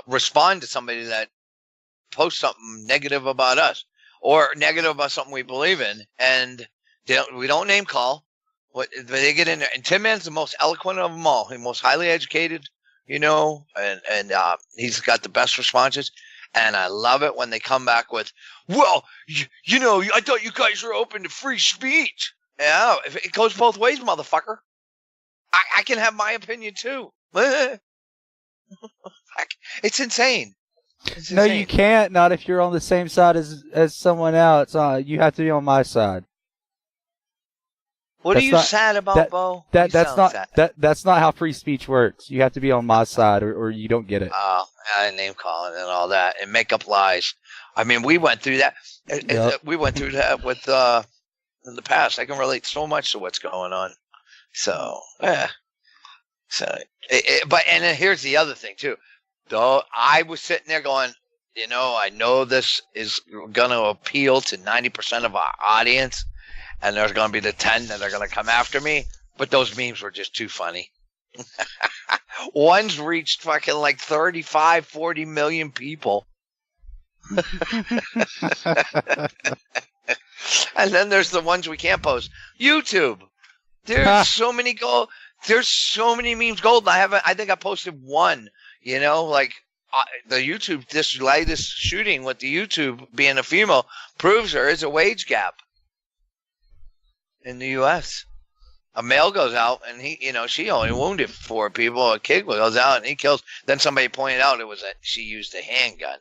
respond to somebody that posts something negative about us or negative about something we believe in, and we don't name call. They get in there, and Tin Man's the most eloquent of them all, the most highly educated, you know, and he's got the best responses. And I love it when they come back with, well, you know, I thought you guys were open to free speech. Yeah, it goes both ways, motherfucker. I can have my opinion too. It's insane. No, you can't. Not if you're on the same side as someone else. You have to be on my side. What are you sad about, Bo? That's not how free speech works. You have to be on my side, or you don't get it. Oh, name calling and all that, and make up lies. I mean, we went through that. Yep. We went through that with in the past. I can relate so much to what's going on. So, yeah. But then here's the other thing too. Though I was sitting there going, you know, I know this is going to appeal to 90% of our audience, and there's going to be the 10 that are going to come after me. But those memes were just too funny. One's reached fucking like 35, 40 million people. And then there's the ones we can't post. YouTube. There's so many gold. There's so many memes gold. I think I posted one. You know, like the YouTube, this latest shooting with the YouTube being a female proves there is a wage gap in the U.S. A male goes out and she only wounded 4 people. A kid goes out and he kills. Then somebody pointed out it was that she used a handgun.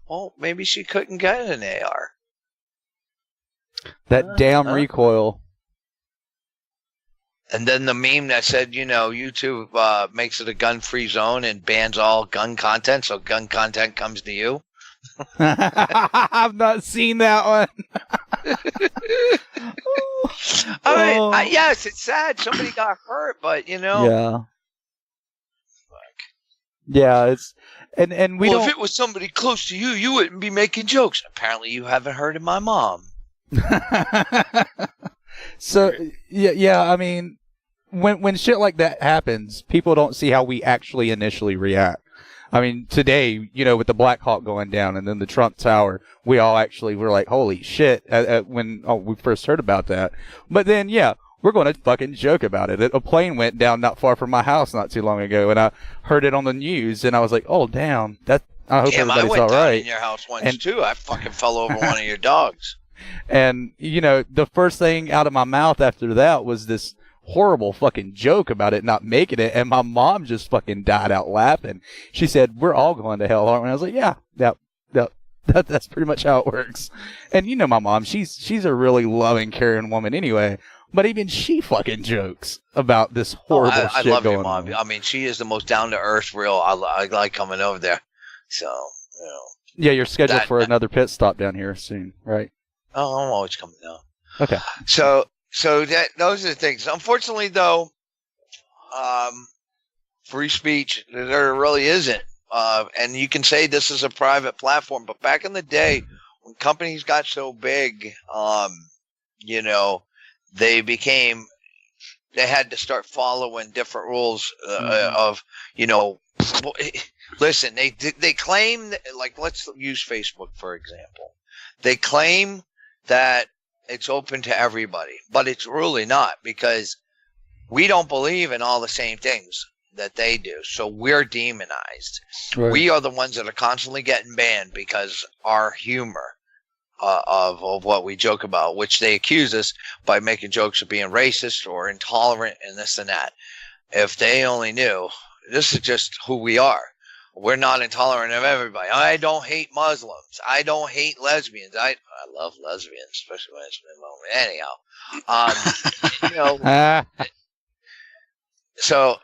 Well, maybe she couldn't get an AR. That damn Recoil. And then the meme that said, you know, YouTube makes it a gun-free zone and bans all gun content, so gun content comes to you. I've not seen that one. Yes, it's sad. Somebody got hurt, but, you know. Yeah. Yeah, it's... And we don't... if it was somebody close to you, you wouldn't be making jokes. Apparently you haven't heard of my mom. So yeah, I mean, when shit like that happens, people don't see how we actually initially react. I mean, today, you know, with the Black Hawk going down and then the Trump Tower, we all actually were like, holy shit, when we first heard about that. But then, yeah, we're going to fucking joke about it. A plane went down not far from my house not too long ago, and I heard it on the news, and I was like, oh, damn, I hope everybody's all right. I went down in your house once, too. I fucking fell over one of your dogs. And, you know, the first thing out of my mouth after that was this horrible fucking joke about it not making it. And my mom just fucking died out laughing. She said, we're all going to hell, aren't we? And I was like, yeah, that's pretty much how it works. And you know my mom, she's a really loving, caring woman anyway. But even she fucking jokes about this horrible shit I love going your mom. on. I mean, she is the most down-to-earth, real. I like coming over there. So, you know. Yeah, you're scheduled for another pit stop down here soon, right? Oh, I'm always coming down. Okay. So those are the things. Unfortunately, though, free speech, there really isn't. And you can say this is a private platform, but back in the day, when companies got so big, you know, they had to start following different rules of, you know, listen, they claim, like, let's use Facebook, for example. They claim that it's open to everybody, but it's really not, because we don't believe in all the same things that they do. So we're demonized. Right. We are the ones that are constantly getting banned because our humor of what we joke about, which they accuse us by making jokes of being racist or intolerant and this and that. If they only knew, this is just who we are. We're not intolerant of everybody. I don't hate Muslims. I don't hate lesbians. I love lesbians, especially when it's been a moment. Anyhow, you know, so,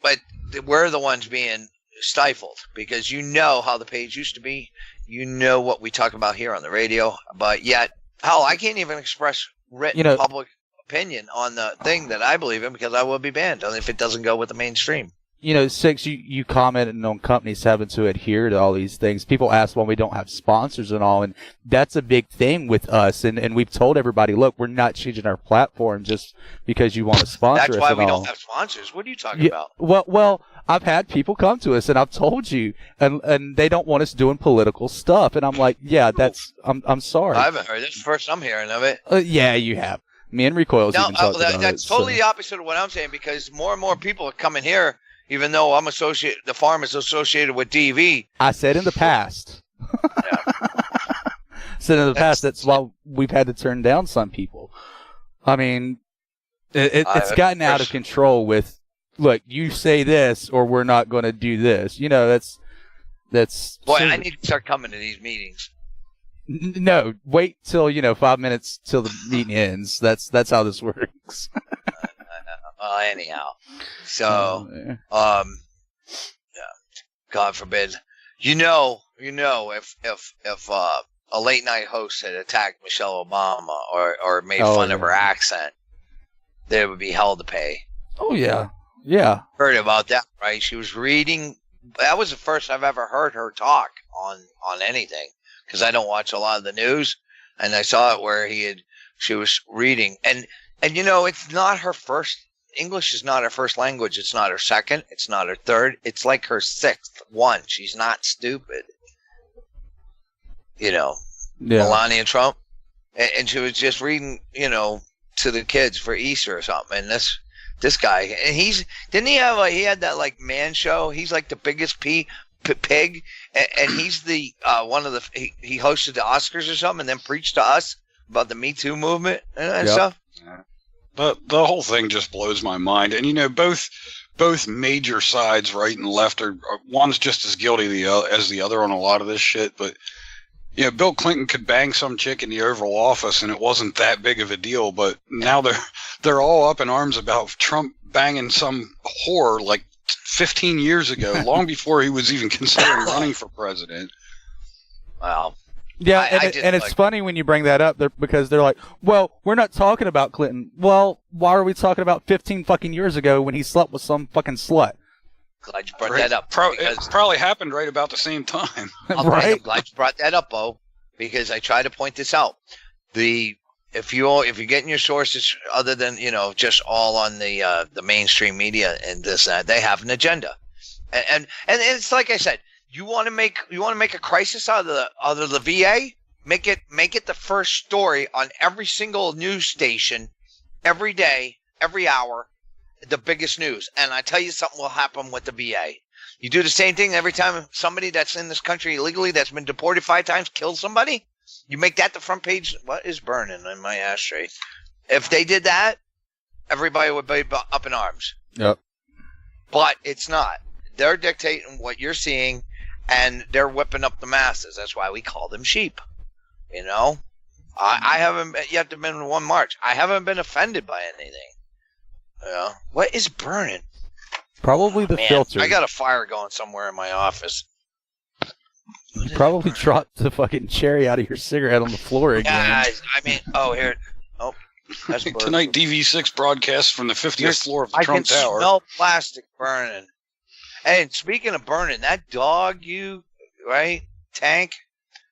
but we're the ones being stifled because you know how the page used to be. You know what we talk about here on the radio, but yet, hell, I can't even express written public opinion on the thing that I believe in because I will be banned if it doesn't go with the mainstream. You know, Six, you commented on companies having to adhere to all these things. People ask why we don't have sponsors and all, and that's a big thing with us. And we've told everybody, look, we're not changing our platform just because you want to sponsor us. That's why we don't have sponsors. What are you talking about? Well, I've had people come to us, and I've told you, and they don't want us doing political stuff. And I'm like, yeah, I'm sorry. I haven't heard this. First I'm hearing of it. Yeah, you have. Me and Recoil's even talked about it. That's totally the opposite of what I'm saying, because more and more people are coming here. even though the farm is associated with DV. I said in the past. Said in the past, that's why we've had to turn down some people. I mean, it's gotten out of control with, look, you say this or we're not going to do this. You know, that's. Boy, I need to start coming to these meetings. No, wait till 5 minutes till the meeting ends. That's how this works. Anyhow, so God forbid, if a late night host had attacked Michelle Obama or made fun of her accent, there would be hell to pay. Oh yeah. Heard about that, right? She was reading. That was the first I've ever heard her talk on anything, because I don't watch a lot of the news, and I saw it where she was reading, and it's not her first. English is not her first language. It's not her second. It's not her third. It's like her sixth one. She's not stupid. Melania Trump, and she was just reading, to the kids for Easter or something. And this guy, and he had that like man show. He's like the biggest pig, and he's the one of the he hosted the Oscars or something, and then preached to us about the Me Too movement and stuff. The whole thing just blows my mind. And both major sides, right and left, are one's just as guilty as the other on a lot of this shit. But Bill Clinton could bang some chick in the Oval Office, and it wasn't that big of a deal. But now they're all up in arms about Trump banging some whore like 15 years ago, long before he was even considering running for president. Wow. Yeah, and it's funny when you bring that up because they're like, well, we're not talking about Clinton. Well, why are we talking about 15 fucking years ago when he slept with some fucking slut? Glad you brought that up. It probably happened right about the same time. I'm glad you brought that up, Bo, because I try to point this out. If you're getting your sources other than just all on the mainstream media and this and that, they have an agenda, and it's like I said. You want to make a crisis out of the VA? Make it the first story on every single news station, every day, every hour, the biggest news. And I tell you, something will happen with the VA. You do the same thing every time somebody that's in this country illegally that's been deported 5 times kills somebody. You make that the front page. What is burning in my ashtray? If they did that, everybody would be up in arms. Yep. But it's not. They're dictating what you're seeing. And they're whipping up the masses. That's why we call them sheep. I haven't yet been in one march. I haven't been offended by anything. What is burning? Probably the filter. I got a fire going somewhere in my office. You probably dropped the fucking cherry out of your cigarette on the floor again. Yeah, here. Oh, that's tonight DV6 broadcast from the 50th floor of the Trump Tower. I can smell plastic burning. And speaking of burning, that dog Tank,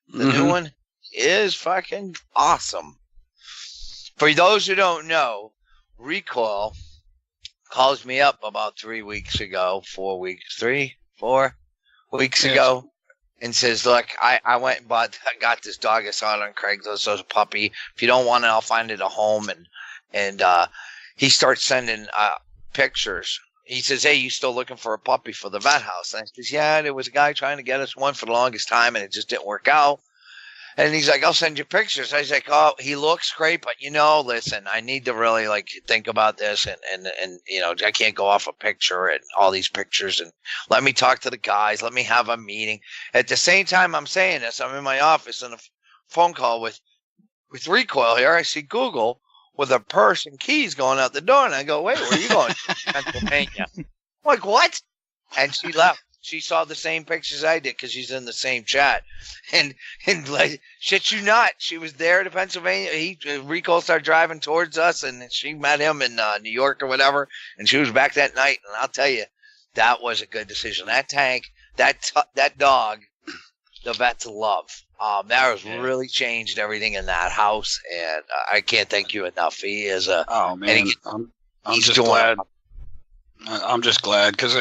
the new one, is fucking awesome. For those who don't know, Recoil calls me up about 4 weeks ago, and says, look, I went and got this dog I saw it on Craigslist, so it's a puppy. If you don't want it, I'll find it a home. And he starts sending pictures. He says, hey, you still looking for a puppy for the vet house? And I says, yeah, there was a guy trying to get us one for the longest time, and it just didn't work out. And he's like, I'll send you pictures. I was like, oh, he looks great, but listen, I need to really think about this, and I can't go off a picture and all these pictures, and let me talk to the guys. Let me have a meeting. At the same time I'm saying this, I'm in my office on a phone call with Recoil here. I see Google with a purse and keys going out the door, and I go, wait, where are you going? Pennsylvania. I'm like, what? And she left. She saw the same pictures I did because she's in the same chat. And like, shit you not, she was there to Pennsylvania. Rico started driving towards us, and she met him in New York or whatever, and she was back that night. And I'll tell you, that was a good decision. That Tank, that dog, the vets love. That has really changed everything in that house, and I can't thank you enough. He is a. Oh man, I'm just glad. I'm just glad because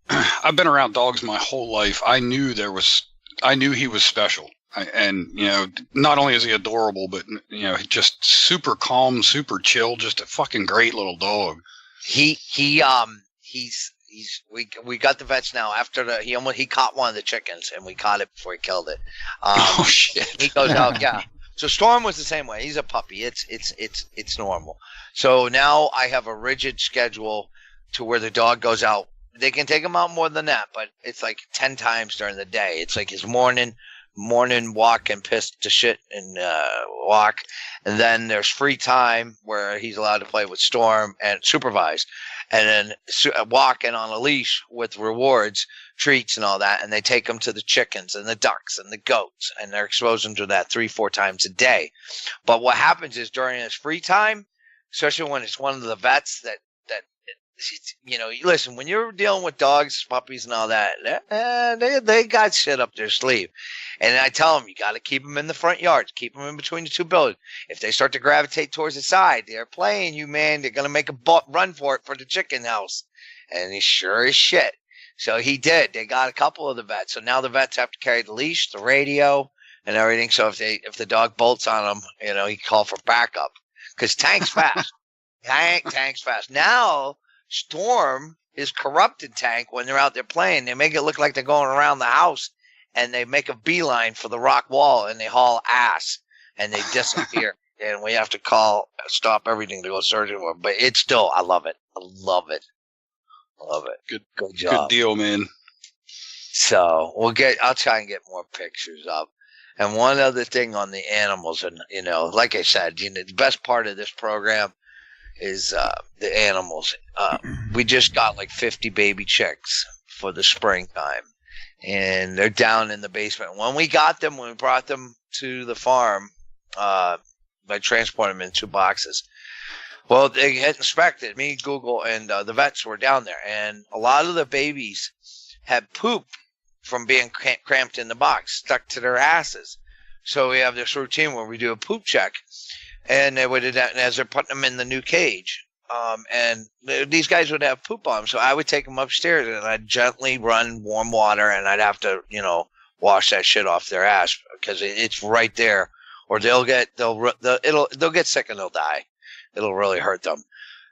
I've been around dogs my whole life. I knew he was special, and not only is he adorable, but just super calm, super chill, just a fucking great little dog. He's we got the vets now. After he caught one of the chickens, and we caught it before he killed it. Oh shit! He goes out, yeah. So Storm was the same way. He's a puppy. It's normal. So now I have a rigid schedule to where the dog goes out. They can take him out more than that, but it's like 10 times during the day. It's like his morning walk and piss to shit and walk, and then there's free time where he's allowed to play with Storm and supervised, and then walking on a leash with rewards, treats, and all that. And they take him to the chickens and the ducks and the goats, and they're exposing to that 3-4 times a day. But what happens is during his free time, especially when it's one of the vets that listen, when you're dealing with dogs, puppies, and all that, they got shit up their sleeve. And I tell them, you got to keep them in the front yard, keep them in between the two buildings. If they start to gravitate towards the side, they're playing you, man. They're going to make a run for it for the chicken house. And he sure as shit. So he did. They got a couple of the vets. So now the vets have to carry the leash, the radio, and everything. So if the dog bolts on them, he call for backup. Because Tank's fast. Tank's fast. Now Storm is corrupted Tank when they're out there playing. They make it look like they're going around the house, and they make a beeline for the rock wall, and they haul ass, and they disappear. And we have to stop everything to go searching for them. But it's still, I love it. I love it. Good job. Good deal, man. So I'll try and get more pictures up. And one other thing on the animals, and like I said, the best part of this program is the animals. We just got like 50 baby chicks for the springtime, and they're down in the basement. When we brought them to the farm, by transporting them in 2 boxes. Well, they had inspected me, Google, and the vets were down there, and a lot of the babies had poop from being cramped in the box, stuck to their asses. So we have this routine where we do a poop check. And they would have, as they're putting them in the new cage, and these guys would have poop on them. So I would take them upstairs, and I'd gently run warm water, and I'd have to, wash that shit off their ass because it's right there, or they'll get sick and they'll die. It'll really hurt them.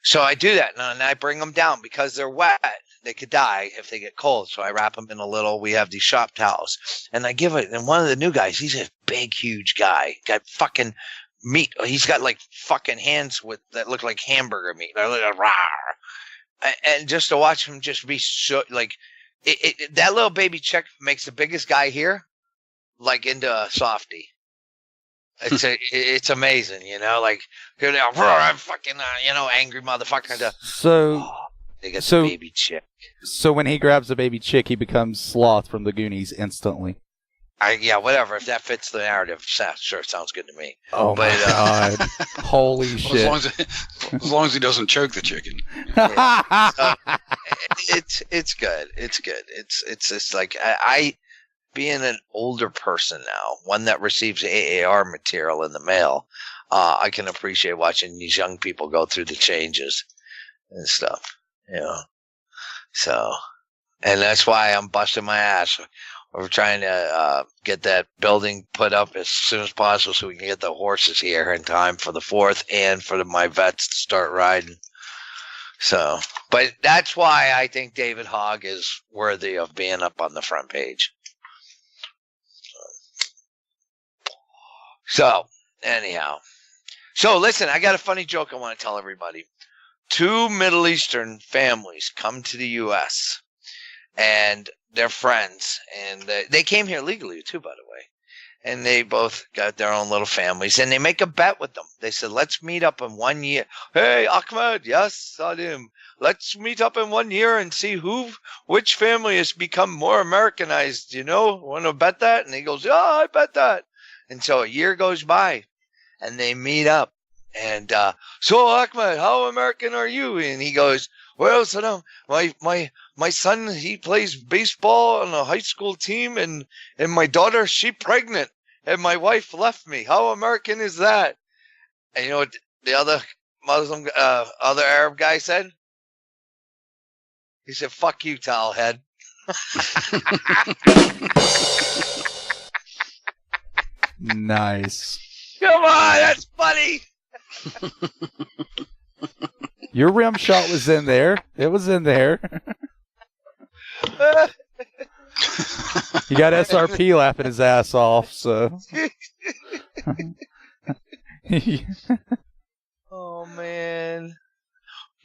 So I do that, and I bring them down because they're wet. They could die if they get cold. So I wrap them in we have these shop towels, and I give it. And one of the new guys, he's a big, huge guy, got fucking meat. He's got like fucking hands that look like hamburger meat. And just to watch him just be so like that little baby chick makes the biggest guy here like into a softie. It's amazing, like I'm fucking angry motherfucker. They get the baby chick. So when he grabs a baby chick, he becomes Sloth from the Goonies instantly. Whatever. If that fits the narrative, sure, sounds good to me. Oh my god! Holy shit! As long as he doesn't choke the chicken. It's good. It's good. It's just like I being an older person now, one that receives AAR material in the mail. I can appreciate watching these young people go through the changes and stuff. So, and that's why I'm busting my ass. We're trying to get that building put up as soon as possible so we can get the horses here in time for the 4th and for my vets to start riding. So, but that's why I think David Hogg is worthy of being up on the front page. So, anyhow. So, listen, I got a funny joke I want to tell everybody. 2 Middle Eastern families come to the U.S., and they're friends, and they came here legally too, by the way, and they both got their own little families, and they make a bet with them. They said, let's meet up in 1 year. Hey, Ahmed, yes, Salim, let's meet up in 1 year and see which family has become more Americanized, want to bet that? And he goes, yeah, I bet that. And so a year goes by, and they meet up, and so Ahmed, how American are you? And he goes, well, Saddam, my son, he plays baseball on a high school team, and my daughter, she pregnant, and my wife left me. How American is that? And you know what the other other Arab guy said? He said, fuck you, towelhead. Nice. Come on, that's funny. Your rim shot was in there. It was in there. You got SRP laughing his ass off, so. Oh, man.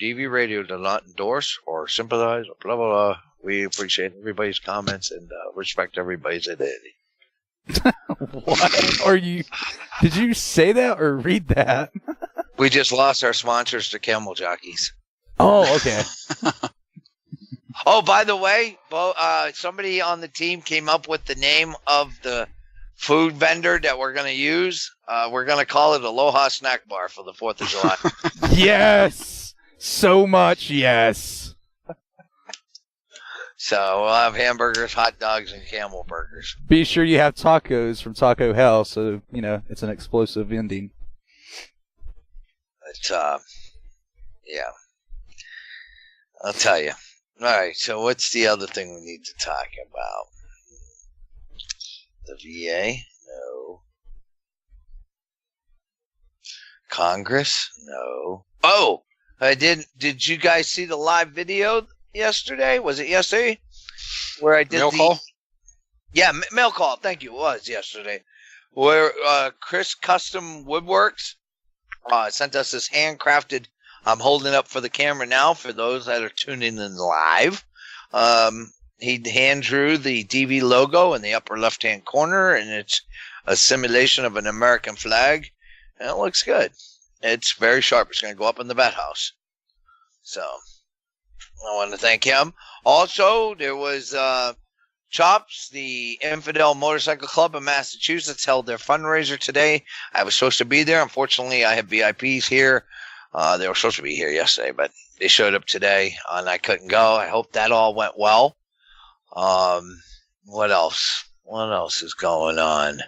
DV Radio does not endorse or sympathize or blah, blah, blah. We appreciate everybody's comments and respect everybody's identity. What are you? Did you say that or read that? We just lost our sponsors to Camel Jockeys. Oh, okay. Oh, by the way, somebody on the team came up with the name of the food vendor that we're going to use. We're going to call it Aloha Snack Bar for the 4th of July. Yes! So much yes. So we'll have hamburgers, hot dogs, and camel burgers. Be sure you have tacos from Taco Hell, so, you know, it's an explosive ending. It's, yeah. I'll tell you. All right, so what's the other thing we need to talk about? The VA? No. Congress? No. Oh, did you guys see the live video yesterday? Was it yesterday? Where I did mail call? Yeah, mail call. Thank you. It was yesterday. Where Chris Custom Woodworks sent us this handcrafted. I'm holding up for the camera now for those that are tuning in live. He hand drew the DV logo in the upper left-hand corner, and it's a simulation of an American flag, and it looks good. It's very sharp. It's going to go up in the vet house. So I want to thank him. Also, there was Chops, the Infidel Motorcycle Club in Massachusetts, held their fundraiser today. I was supposed to be there. Unfortunately, I have VIPs here. They were supposed to be here yesterday, but they showed up today, and I couldn't go. I hope that all went well. What else? What else is going on?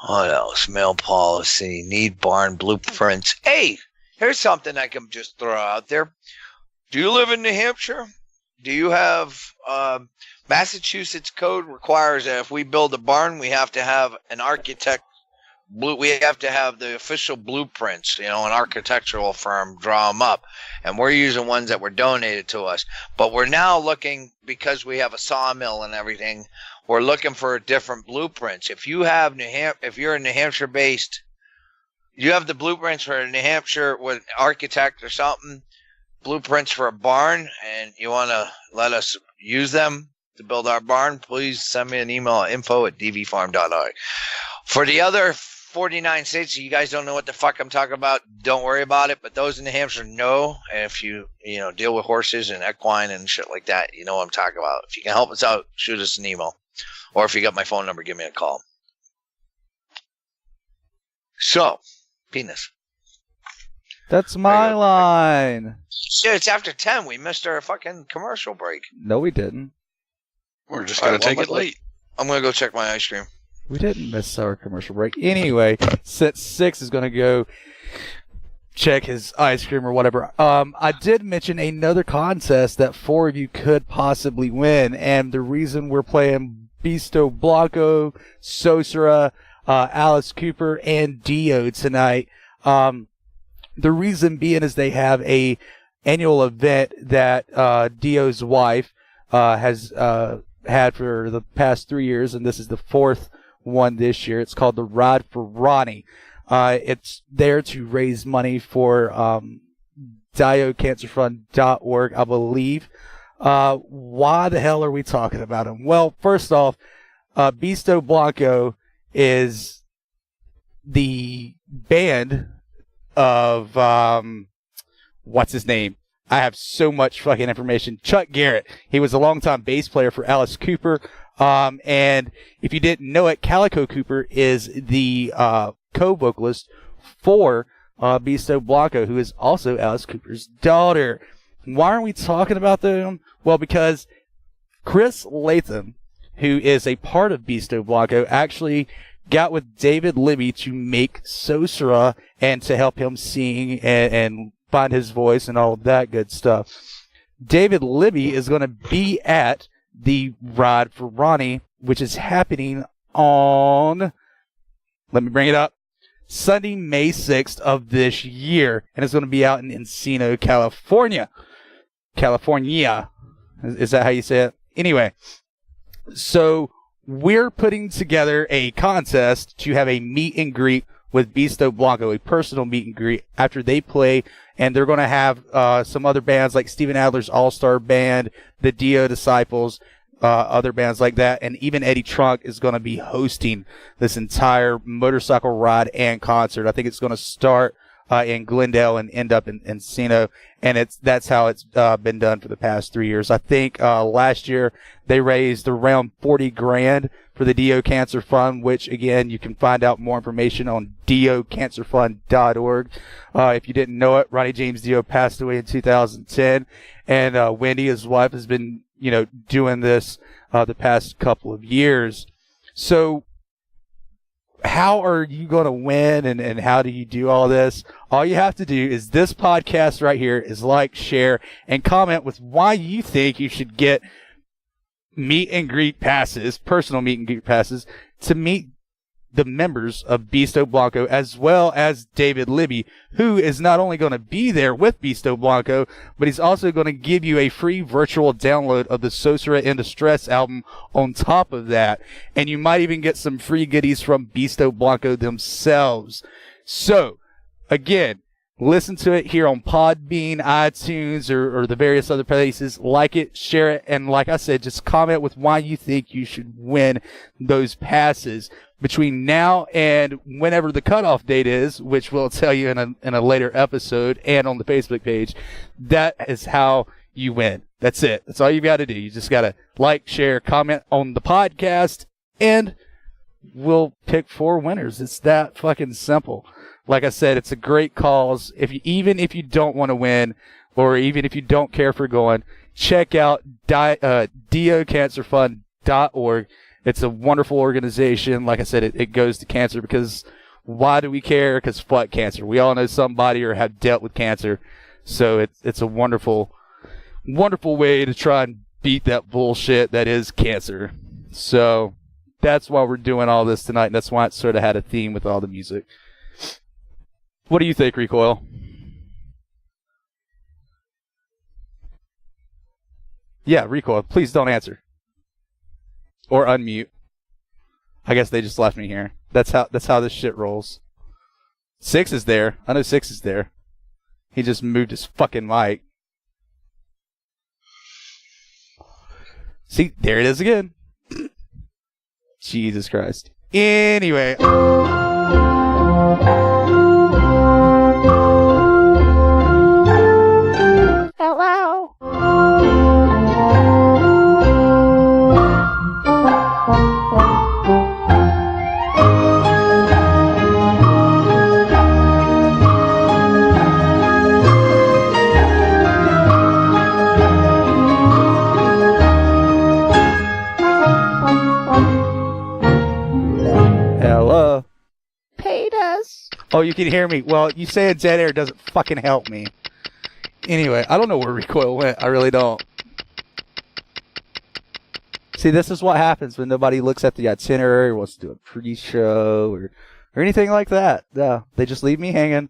What else? Mail policy, need barn blueprints. Hey, here's something I can just throw out there. Do you live in New Hampshire? Do you have Massachusetts code requires that if we build a barn, we have to have an architect. We have to have the official blueprints, an architectural firm draw them up. And we're using ones that were donated to us. But we're now looking, because we have a sawmill and everything, we're looking for different blueprints. If you have if you're a New Hampshire based, you have the blueprints for a New Hampshire with an architect or something, blueprints for a barn, and you want to let us use them to build our barn, please send me an email at info@dvfarm.org. For the other 49 states, you guys don't know what the fuck I'm talking about, don't worry about it. But those in New Hampshire know. And if you deal with horses and equine and shit like that, you know what I'm talking about. If you can help us out, shoot us an email. Or if you got my phone number, give me a call. So, penis. That's my line. Shit, it's after 10. We missed our fucking commercial break. No, we didn't. We're just going to take it late. I'm going to go check my ice cream. We didn't miss our commercial break. Anyway, since 6 is going to go check his ice cream or whatever, I did mention another contest that 4 of you could possibly win. And the reason we're playing Bisto Blanco, SOSRA, Alice Cooper, and Dio tonight, the reason being is they have a annual event that Dio's wife has had for the past 3 years, and this is the 4th one this year. It's called the Ride for Ronnie. It's there to raise money for DioCancerFund.org, I believe. Why the hell are we talking about him? Well, first off, Bisto Blanco is the band of what's his name? I have so much fucking information. Chuck Garrett. He was a longtime bass player for Alice Cooper. And if you didn't know it, Calico Cooper is the co-vocalist for Bisto Blanco, who is also Alice Cooper's daughter. Why aren't we talking about them? Well, because Chris Latham, who is a part of Bisto Blanco, actually got with David Libby to make SOSRA and to help him sing and find his voice and all of that good stuff. David Libby is going to be at the Ride for Ronnie, which is happening on, let me bring it up, Sunday, May 6th of this year. And it's going to be out in Encino, California. Is that how you say it? Anyway, so we're putting together a contest to have a meet and greet with Beasto Blanco, a personal meet and greet after they play, and they're going to have some other bands like Steven Adler's All-Star Band, the Dio Disciples, other bands like that, and even Eddie Trunk is going to be hosting this entire motorcycle ride and concert. I think it's going to start in Glendale and end up in Encino, and that's how it's been done for the past 3 years. I think last year they raised around $40,000 for the Dio Cancer Fund, which again you can find out more information on diocancerfund.org. If you didn't know it, Ronnie James Dio passed away in 2010, and Wendy, his wife, has been doing this the past couple of years. So how are you going to win, and how do you do all this? All you have to do is this podcast right here is like, share, and comment with why you think you should get meet and greet passes, personal meet and greet passes, to meet the members of Beasto Blanco, as well as David Libby, who is not only going to be there with Beasto Blanco, but he's also going to give you a free virtual download of the SOSRA In Distress album on top of that. And you might even get some free goodies from Beasto Blanco themselves. So, again, listen to it here on Podbean, iTunes, or the various other places. Like it, share it, and like I said, just comment with why you think you should win those passes. Between now and whenever the cutoff date is, which we'll tell you in a later episode and on the Facebook page, that is how you win. That's it. That's all you've got to do. You just got to like, share, comment on the podcast, and we'll pick 4 winners. It's that fucking simple. Like I said, it's a great cause. Even if you don't want to win, or even if you don't care for going, check out diocancerfund.org. It's a wonderful organization. Like I said, it goes to cancer, because why do we care? Because fuck cancer. We all know somebody or have dealt with cancer. So it's a wonderful, wonderful way to try and beat that bullshit that is cancer. So that's why we're doing all this tonight, and that's why it sort of had a theme with all the music. What do you think, Recoil? Yeah, Recoil, please don't answer. Or unmute. I guess they just left me here. That's how this shit rolls. 6 is there. I know 6 is there. He just moved his fucking mic. See, there it is again. Jesus Christ. Anyway. Hello. Hello. Peters. Oh, you can hear me. Well, you saying dead air doesn't fucking help me. Anyway, I don't know where Recoil went. I really don't. See, this is what happens when nobody looks at the itinerary or wants to do a pre-show or anything like that. No, they just leave me hanging.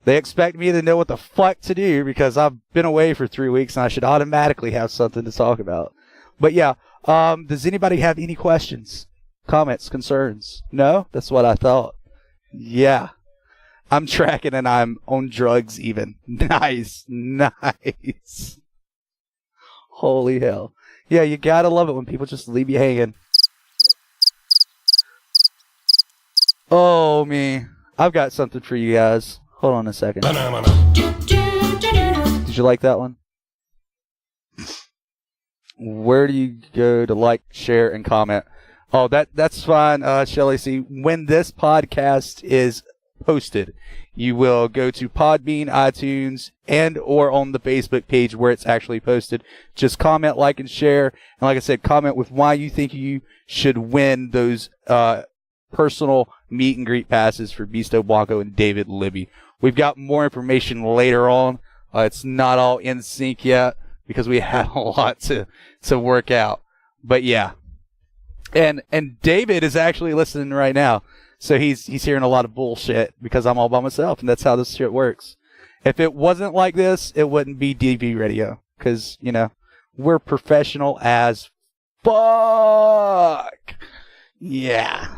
They expect me to know what the fuck to do because I've been away for 3 weeks and I should automatically have something to talk about. But yeah, does anybody have any questions, comments, concerns? No? That's what I thought. Yeah. I'm tracking and I'm on drugs even. Nice. Nice. Holy hell. Yeah, you gotta love it when people just leave you hanging. Oh, me. I've got something for you guys. Hold on a second. Did you like that one? Where do you go to like, share, and comment? Oh, that's fine, Shelly. See, when this podcast is posted, you will go to Podbean, iTunes, and or on the Facebook page where it's actually posted. Just comment, like, and share. And like I said, comment with why you think you should win those personal meet and greet passes for Beasto Blanco and David Libby. We've got more information later on. It's not all in sync yet because we had a lot to work out. But yeah. And David is actually listening right now. So he's hearing a lot of bullshit because I'm all by myself, and that's how this shit works. If it wasn't like this, it wouldn't be DV Radio because, We're professional as fuck. Yeah.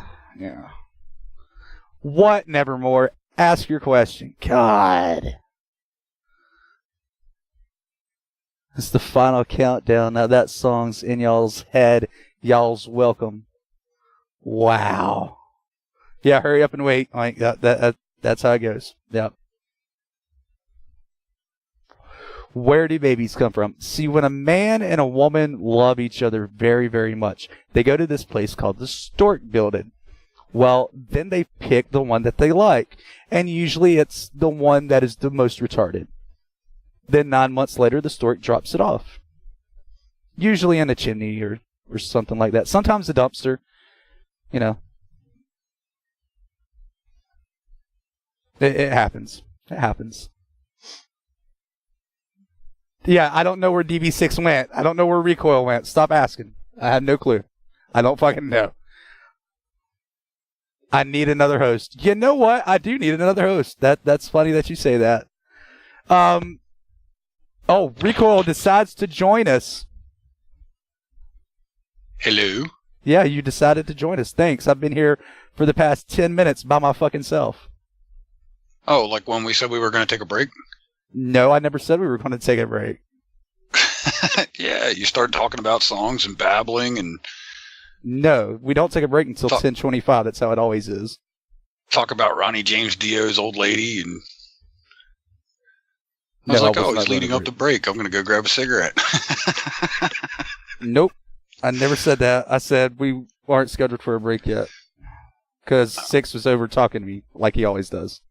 What, Nevermore? Ask your question. God. It's the final countdown. Now that song's in y'all's head. Y'all's welcome. Wow. Yeah, hurry up and wait. Like that's how it goes. Yep. Where do babies come from? See, when a man and a woman love each other very, very much, they go to this place called the Stork Building. Well, then they pick the one that they like, and usually it's the one that is the most retarded. Then 9 months later, the stork drops it off. Usually in a chimney or something like that. Sometimes a dumpster, you know. It happens. It happens. Yeah, I don't know where DV6 went. I don't know where Recoil went. Stop asking. I have no clue. I don't fucking know. I need another host. You know what? I do need another host. That's funny that you say that. Recoil decides to join us. Hello? Yeah, you decided to join us. Thanks. I've been here for the past 10 minutes by my fucking self. Oh, like when we said we were going to take a break? No, I never said we were going to take a break. Yeah, you started talking about songs and babbling and... No, we don't take a break until 10:25. That's how it always is. Talk about Ronnie James Dio's old lady, and I was he's leading up to break. I'm going to go grab a cigarette. Nope, I never said that. I said we aren't scheduled for a break yet because Six was over talking to me like he always does.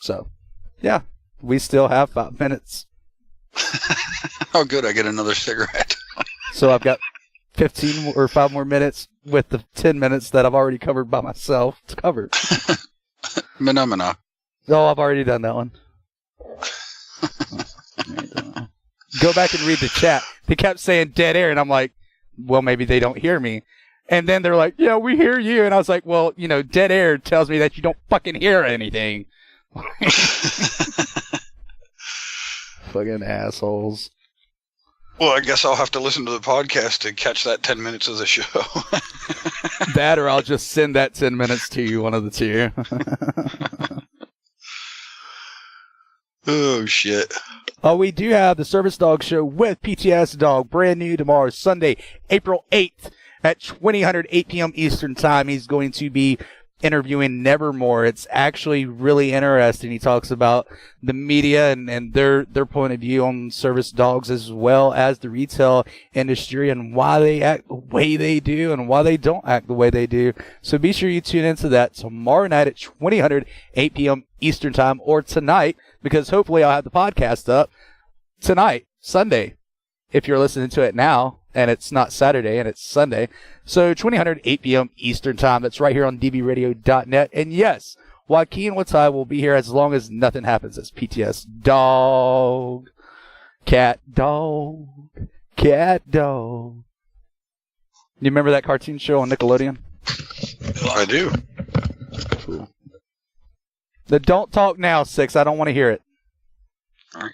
So, yeah, we still have 5 minutes. Oh, good! I get another cigarette. So I've got 15 or 5 more minutes with the 10 minutes that I've already covered by myself to cover. Phenomena. No, I've already done that one. Go back and read the chat. They kept saying dead air, and I'm like, well, maybe they don't hear me. And then they're like, yeah, we hear you. And I was like, well, dead air tells me that you don't fucking hear anything. Fucking assholes. Well, I guess I'll have to listen to the podcast to catch that 10 minutes of the show. That, or I'll just send that 10 minutes to you, one of the two. Oh, shit. We do have the Service Dog Show with PTSDog, brand new tomorrow, Sunday, April 8th at 8 p.m. Eastern Time. He's going to be interviewing Nevermore. It's actually really interesting. He talks about the media and their point of view on service dogs, as well as the retail industry and why they act the way they do and why they don't act the way they do. So be sure you tune into that tomorrow night at 8 p.m. Eastern Time, or tonight, because hopefully I'll have the podcast up tonight, Sunday, if you're listening to it now, and it's not Saturday and it's Sunday. So 8 p.m. Eastern Time. That's right here on dvradio.net. And yes, Joaquin Watai will be here as long as nothing happens. That's PTSDog. Cat dog. Cat dog. You remember that cartoon show on Nickelodeon? I do. Cool. The don't talk now, Six. I don't want to hear it. All right.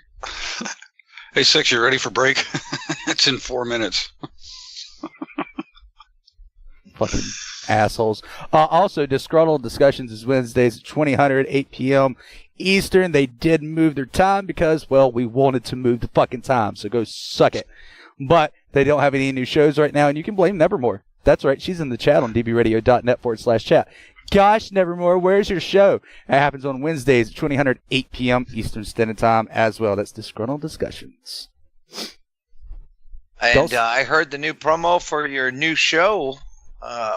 Hey, Six, you ready for break? It's in 4 minutes. Fucking assholes. Also, Disgruntled Discussions is Wednesdays at 8 p.m. Eastern. They did move their time because, well, we wanted to move the fucking time, so go suck it. But they don't have any new shows right now, and you can blame Nevermore. That's right. She's in the chat on dvradio.net/chat. Gosh, Nevermore, where's your show? It happens on Wednesdays at 8 p.m. Eastern Standard Time as well. That's Disgruntled Discussions. And I heard the new promo for your new show,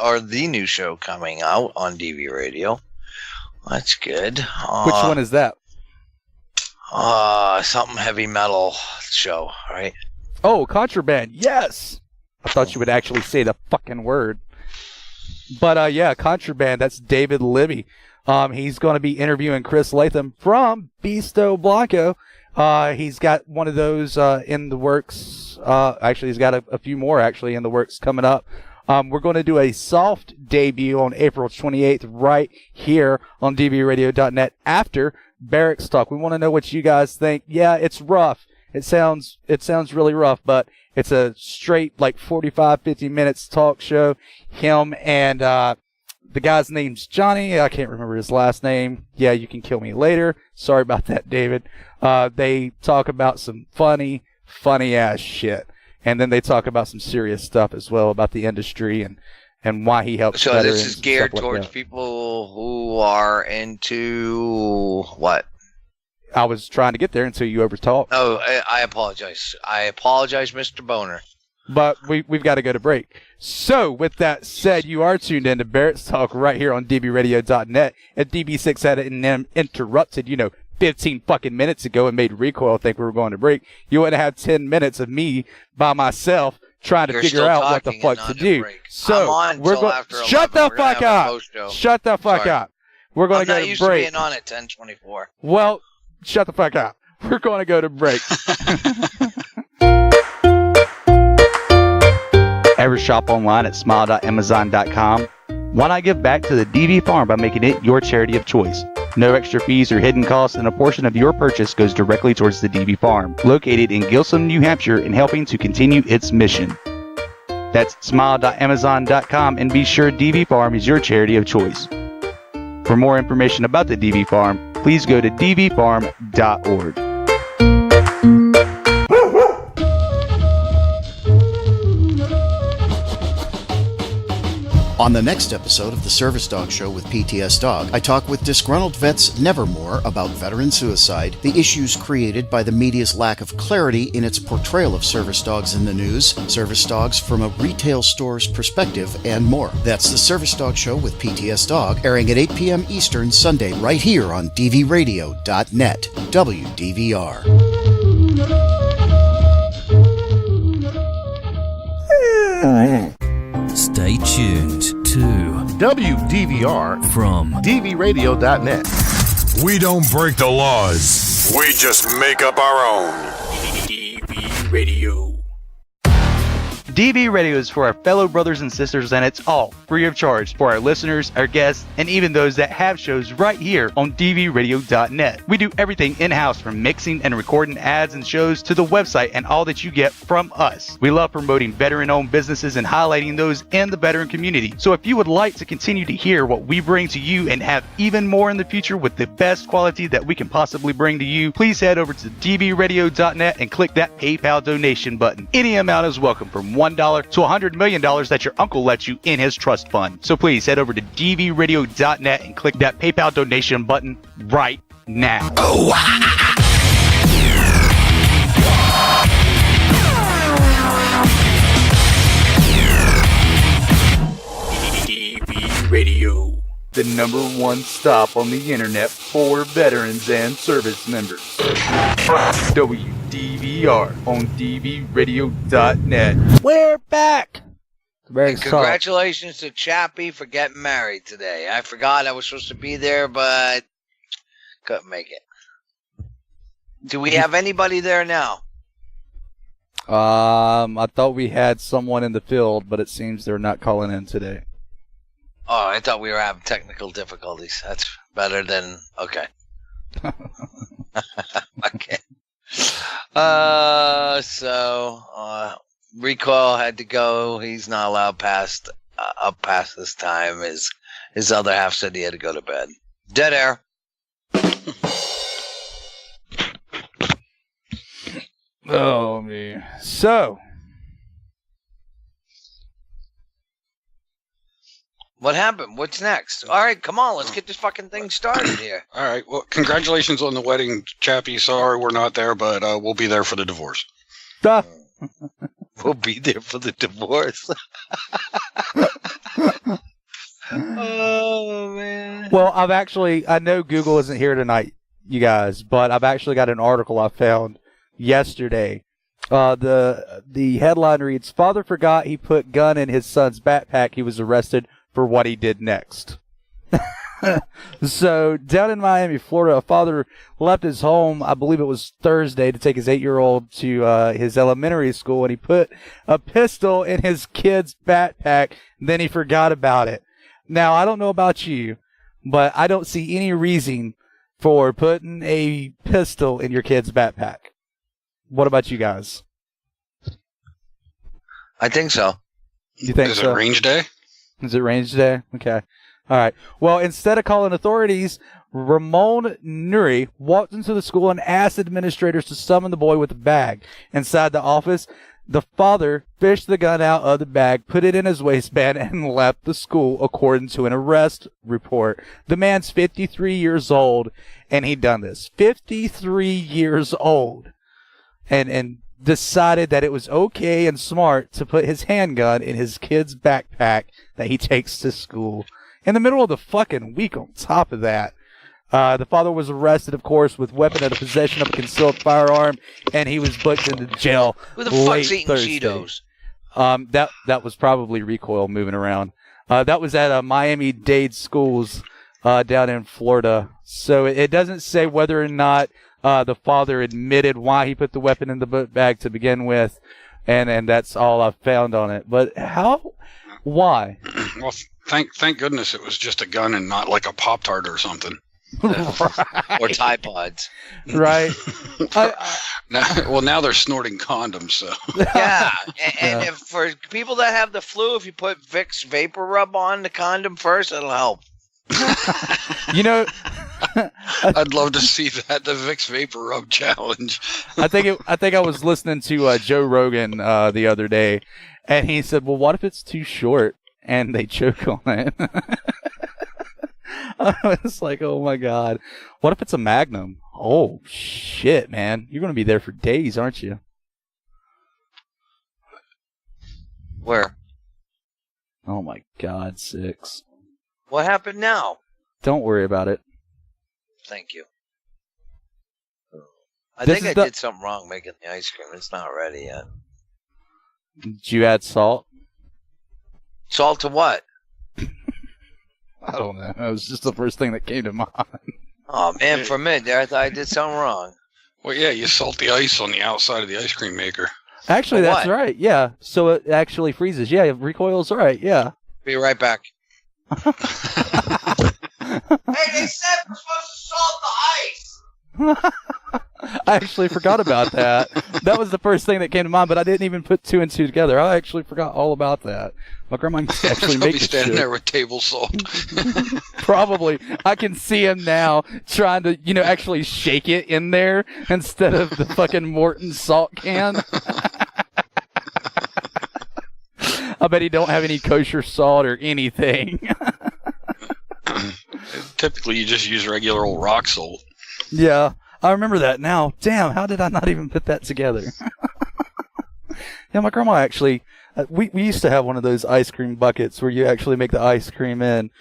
or the new show coming out on DV Radio. That's good. Which one is that? Something heavy metal show, right? Oh, Contraband. Yes. I thought you would actually say the fucking word. But, yeah, Contraband, that's David Libby. He's going to be interviewing Chris Latham from Beasto Blanco. He's got one of those in the works. Actually, he's got a few more actually in the works coming up. We're going to do a soft debut on April 28th right here on dvradio.net after Barracks Talk. We want to know what you guys think. Yeah, it's rough. It sounds really rough, but it's a straight like 45, 50 minutes talk show. Him and the guy's name's Johnny. I can't remember his last name. Yeah, you can kill me later. Sorry about that, David. They talk about some funny ass shit. And then they talk about some serious stuff as well about the industry and why he helps. So this is geared towards people who are into what? I was trying to get there until you overtalked. Oh, I apologize. I apologize, Mr. Boner. But we've got to go to break. So, with that said, you are tuned in to Barrett's Talk right here on dbradio.net. If DV6 had interrupted, 15 fucking minutes ago and made Recoil think we were going to break, you would have had 10 minutes of me by myself trying to figure out what the fuck to do. So, we're going. Shut the fuck up! Shut the fuck up! We're going to go to break. I'm not used to being on at 10:24. Well, shut the fuck up. We're going to go to break. Ever shop online at smile.amazon.com? Why not give back to the DV Farm by making it your charity of choice? No extra fees or hidden costs, and a portion of your purchase goes directly towards the DV Farm, located in Gilsum, New Hampshire, and helping to continue its mission. That's smile.amazon.com, and be sure DV Farm is your charity of choice. For more information about the DV Farm, please go to dvfarm.org. On the next episode of the Service Dog Show with PTSDog, I talk with disgruntled vets Nevermore about veteran suicide, the issues created by the media's lack of clarity in its portrayal of service dogs in the news, service dogs from a retail store's perspective, and more. That's the Service Dog Show with PTSDog, airing at 8 p.m. Eastern Sunday right here on dvradio.net. WDVR. Stay tuned to WDVR from dvradio.net. We don't break the laws. We just make up our own. DV Radio. DV Radio is for our fellow brothers and sisters, and it's all free of charge for our listeners, our guests, and even those that have shows right here on dvradio.net. We do everything in-house, from mixing and recording ads and shows to the website and all that you get from us. We love promoting veteran-owned businesses and highlighting those in the veteran community. So if you would like to continue to hear what we bring to you and have even more in the future with the best quality that we can possibly bring to you, please head over to dvradio.net and click that PayPal donation button. Any amount is welcome, from $1 to $100 million that your uncle lets you in his trust fund. So please head over to dvradio.net and click that PayPal donation button right now. DV Radio. The number one stop on the internet for veterans and service members. WDVR on dvradio.net. We're back. And congratulations to Chappie for getting married today. I forgot I was supposed to be there, but couldn't make it. Do we have anybody there now? I thought we had someone in the field, but it seems they're not calling in today. Oh, I thought we were having technical difficulties. That's better than... Okay. Okay. Recoil had to go. He's not allowed up past this time. His other half said he had to go to bed. Dead air. Oh, me. So... What happened? What's next? All right, come on. Let's get this fucking thing started here. All right. Well, congratulations on the wedding, Chappie. Sorry we're not there, but we'll be there for the divorce. We'll be there for the divorce. Oh, man. Well, I know Google isn't here tonight, you guys, but I've actually got an article I found yesterday. The headline reads, "Father forgot he put gun in his son's backpack. He was arrested for what he did next." So, down in Miami, Florida, a father left his home, I believe it was Thursday, to take his 8-year-old to his elementary school, and he put a pistol in his kid's backpack, and then he forgot about it. Now, I don't know about you, but I don't see any reason for putting a pistol in your kid's backpack. What about you guys? I think so. You think Is so? it range day? Is it range day? Okay. All right. Well, instead of calling authorities, Ramon Nuri walked into the school and asked administrators to summon the boy with a bag. Inside the office, the father fished the gun out of the bag, put it in his waistband, and left the school, according to an arrest report. The man's 53 years old, and he'd done this. 53 years old. And decided that it was okay and smart to put his handgun in his kid's backpack that he takes to school. In the middle of the fucking week on top of that. The father was arrested, of course, with weapon and possession of a concealed firearm, and he was booked into jail. Who the late fuck's eating Thursday. Cheetos? That was probably Recoil moving around. That was at Miami-Dade schools down in Florida. So it doesn't say whether or not the father admitted why he put the weapon in the book bag to begin with, and that's all I've found on it. But how? Why? Well, thank goodness it was just a gun and not like a Pop-Tart or something. Or Tide Pods. Right. Now they're snorting condoms, so. Yeah, and if for people that have the flu, if you put Vicks Vapor Rub on the condom first, it'll help. You know, I'd love to see that, the Vicks Vapor Rub challenge. I think I was listening to Joe Rogan the other day, and he said, "Well, what if it's too short and they choke on it?" I was like, "Oh my god, what if it's a Magnum?" Oh shit, man, you're gonna be there for days, aren't you? Where? Oh my god, 6. What happened now? Don't worry about it. Thank you. I think I did something wrong making the ice cream. It's not ready yet. Did you add salt? Salt to what? I don't know. It was just the first thing that came to mind. Oh, man, for a minute there, I thought I did something wrong. Well, yeah, you salt the ice on the outside of the ice cream maker. Actually, that's right. Yeah. So it actually freezes. Yeah, Recoil's right. Yeah. Be right back. Hey, they said we're supposed to salt the ice. I actually forgot about that. That was the first thing that came to mind, but I didn't even put 2 and 2 together. I actually forgot all about that. My grandma used to actually make be standing there with table salt. Probably. I can see him now trying to, actually shake it in there instead of the fucking Morton salt can. I bet he don't have any kosher salt or anything. Typically, you just use regular old rock salt. Yeah, I remember that now. Damn, how did I not even put that together? Yeah, my grandma actually, we used to have one of those ice cream buckets where you actually make the ice cream in.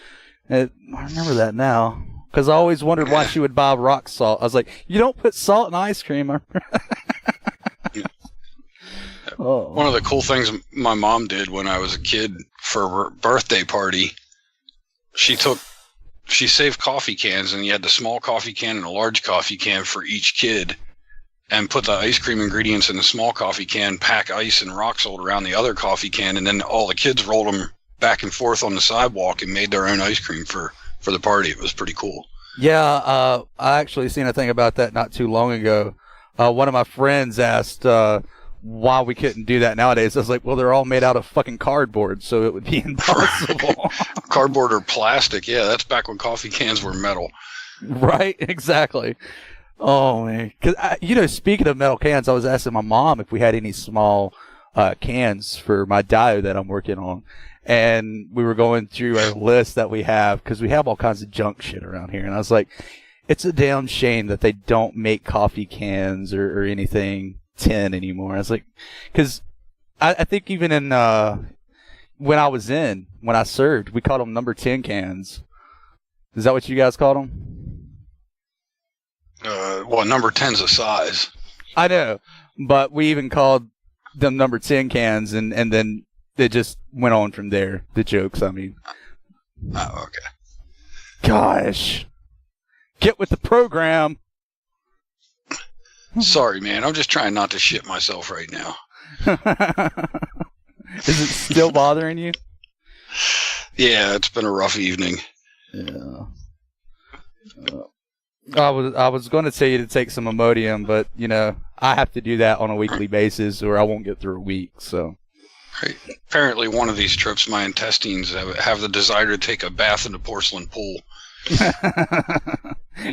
And I remember that now. Because I always wondered why she would buy rock salt. I was like, you don't put salt in ice cream. Oh. One of the cool things my mom did when I was a kid for her birthday party, she saved coffee cans, and you had the small coffee can and a large coffee can for each kid, and put the ice cream ingredients in the small coffee can, pack ice and rock salt around the other coffee can, and then all the kids rolled them back and forth on the sidewalk and made their own ice cream for the party. It was pretty cool. Yeah, I actually seen a thing about that not too long ago. One of my friends asked why we couldn't do that nowadays. I was like, well, they're all made out of fucking cardboard, so it would be impossible. Cardboard or plastic, yeah, that's back when coffee cans were metal. Right, exactly. Oh, man. Because, speaking of metal cans, I was asking my mom if we had any small cans for my dio that I'm working on. And we were going through our list that we have, because we have all kinds of junk shit around here. And I was like, it's a damn shame that they don't make coffee cans or anything tin anymore. I was like, because I think even in when I served, we called them number 10 cans. Is that what you guys called them? Well, number 10's a size. I know, but we even called them number 10 cans, and then it just went on from there. The jokes, I mean. Oh, okay. Gosh, get with the program. Sorry, man. I'm just trying not to shit myself right now. Is it still bothering you? Yeah, it's been a rough evening. Yeah. I was going to tell you to take some Imodium, but you know I have to do that on a weekly basis, or I won't get through a week. So. Right. Apparently, one of these trips, my intestines have the desire to take a bath in the porcelain pool.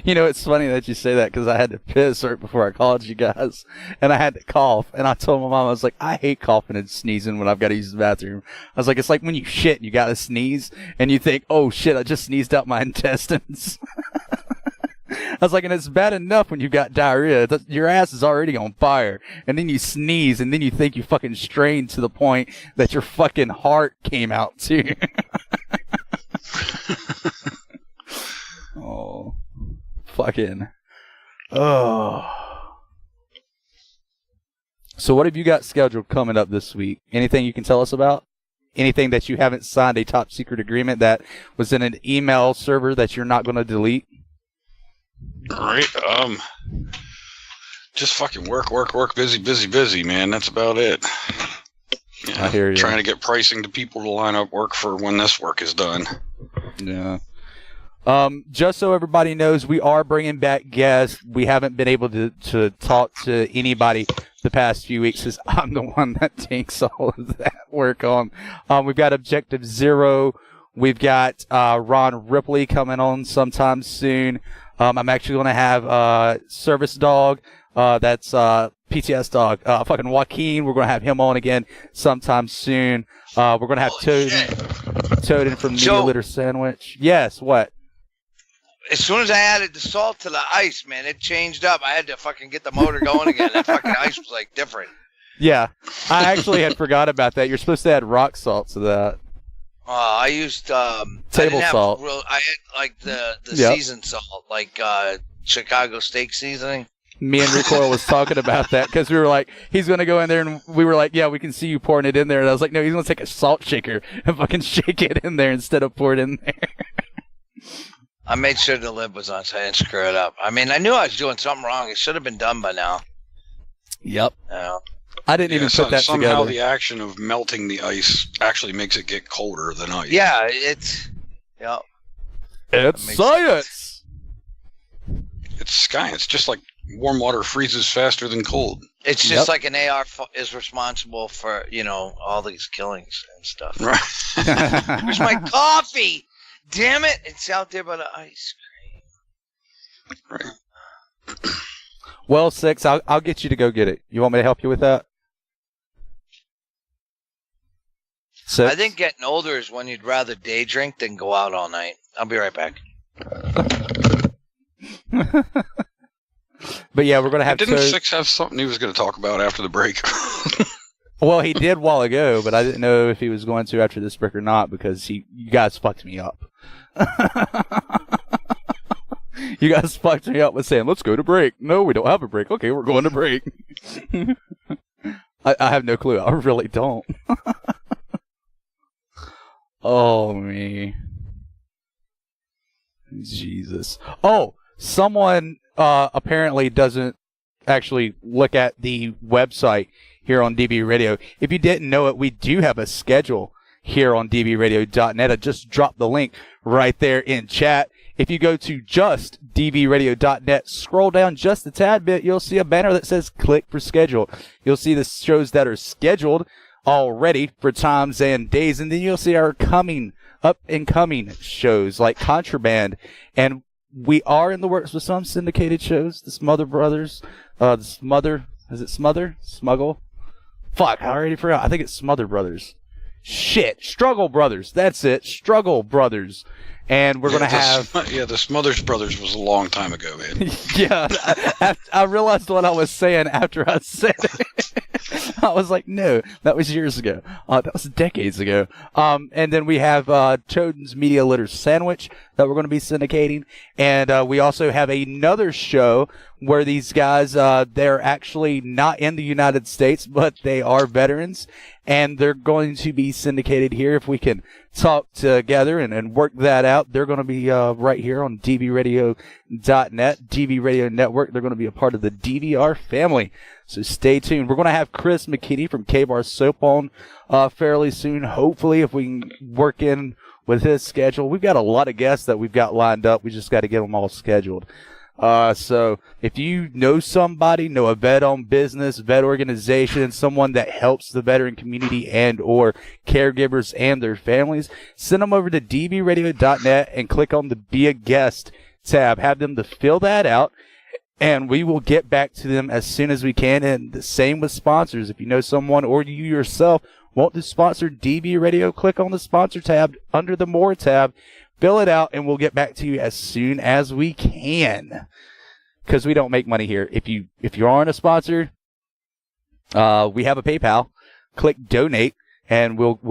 You know, it's funny that you say that because I had to piss right before I called you guys, and I had to cough, and I told my mom, I was like, I hate coughing and sneezing when I've got to use the bathroom. I was like, it's like when you shit and you got to sneeze, and you think, oh shit, I just sneezed out my intestines. I was like, and it's bad enough when you've got diarrhea. Your ass is already on fire, and then you sneeze, and then you think you fucking strained to the point that your fucking heart came out too. Oh, fucking. Oh. So what have you got scheduled coming up this week? Anything you can tell us about? Anything that you haven't signed a top secret agreement that was in an email server that you're not going to delete? All right. Just fucking work, busy, man. That's about it. Yeah, I hear you. Trying to get pricing to people to line up work for when this work is done. Yeah. Just so everybody knows, we are bringing back guests. We haven't been able to talk to anybody the past few weeks because I'm the one that takes all of that work on. We've got Objective Zero. We've got Ron Ripley coming on sometime soon. I'm actually going to have Service Dog. That's PTSDog. Fucking Joaquin. We're going to have him on again sometime soon. We're going to have Toad from the Litter Sandwich. Yes, what? As soon as I added the salt to the ice, man, it changed up. I had to fucking get the motor going again. That fucking ice was like different. Yeah, I actually had forgot about that. You're supposed to add rock salt to that. I used table salt. I had like the seasoned salt, like Chicago steak seasoning. Me and Recoil was talking about that because we were like, he's going to go in there, and we were like, yeah, we can see you pouring it in there. And I was like, no, he's going to take a salt shaker and fucking shake it in there instead of pour it in there. I made sure the lid was on so I didn't screw it up. I mean, I knew I was doing something wrong. It should have been done by now. Yep. I didn't even put that somehow together. The action of melting the ice actually makes it get colder than ice. Yeah, it's... Yep. It's science! It's science. Just like warm water freezes faster than cold. It's just like an AR is responsible for, you know, all these killings and stuff. Right. Where's my coffee? Damn it! It's out there by the ice cream. Right. Well, Six, I'll get you to go get it. You want me to help you with that? Six? I think getting older is when you'd rather day drink than go out all night. I'll be right back. But yeah, we're going to have... Didn't Six have something he was going to talk about after the break? Well, he did a while ago, but I didn't know if he was going to after this break or not because you guys fucked me up. You guys fucked me up with saying, let's go to break. No, we don't have a break. Okay, we're going to break. I have no clue. I really don't. Oh, me. Jesus. Oh, someone apparently doesn't actually look at the website here on DB Radio. If you didn't know it, we do have a schedule here on dbradio.net. I just dropped the link right there in chat. If you go to just dbradio.net, scroll down just a tad bit, you'll see a banner that says click for schedule. You'll see the shows that are scheduled already for times and days, and then you'll see our up and coming shows like Contraband, and we are in the works with some syndicated shows. The Smother Brothers, is it Smuggle? Fuck, I already forgot. I think it's Smother Brothers. Shit, Struggle Brothers. That's it, Struggle Brothers. And we're going to have... the Smothers Brothers was a long time ago, man. Yeah, I realized what I was saying after I said it. I was like, no, that was years ago. That was decades ago. And then we have Toad's Media Litter Sandwich that we're going to be syndicating. And we also have another show where these guys, they're actually not in the United States, but they are veterans. And they're going to be syndicated here. If we can talk together and work that out, they're going to be right here on dbradio.net, DV Radio Network. They're going to be a part of the DVR family. So stay tuned. We're going to have Chris McKinney from K-Bar Soap on fairly soon. Hopefully, if we can work in with his schedule. We've got a lot of guests that we've got lined up. We just got to get them all scheduled. So if you know somebody, know a vet-owned business, vet organization, someone that helps the veteran community and or caregivers and their families, send them over to dvradio.net and click on the Be a Guest tab. Have them to fill that out, and we will get back to them as soon as we can. And the same with sponsors. If you know someone or you yourself want to sponsor DV Radio, click on the sponsor tab under the More tab. Fill it out, and we'll get back to you as soon as we can. Because we don't make money here. If you aren't a sponsor, we have a PayPal. Click donate, and it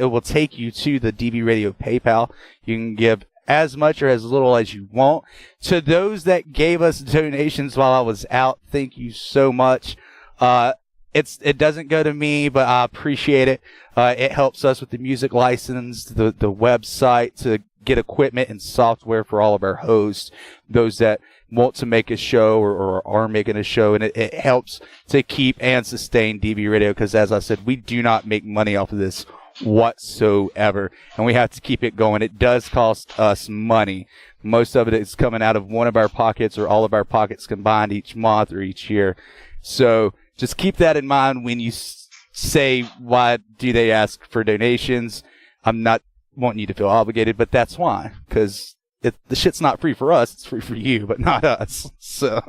will take you to the DV Radio PayPal. You can give as much or as little as you want. To those that gave us donations while I was out, thank you so much. It doesn't go to me, but I appreciate it. It helps us with the music license, the website, to get equipment and software for all of our hosts, those that want to make a show or are making a show, and it helps to keep and sustain DV Radio, because as I said, we do not make money off of this whatsoever, and we have to keep it going. It does cost us money. Most of it is coming out of one of our pockets or all of our pockets combined each month or each year. So just keep that in mind when you say, why do they ask for donations? I'm not wanting you to feel obligated, but that's why. Because the shit's not free for us. It's free for you, but not us. So,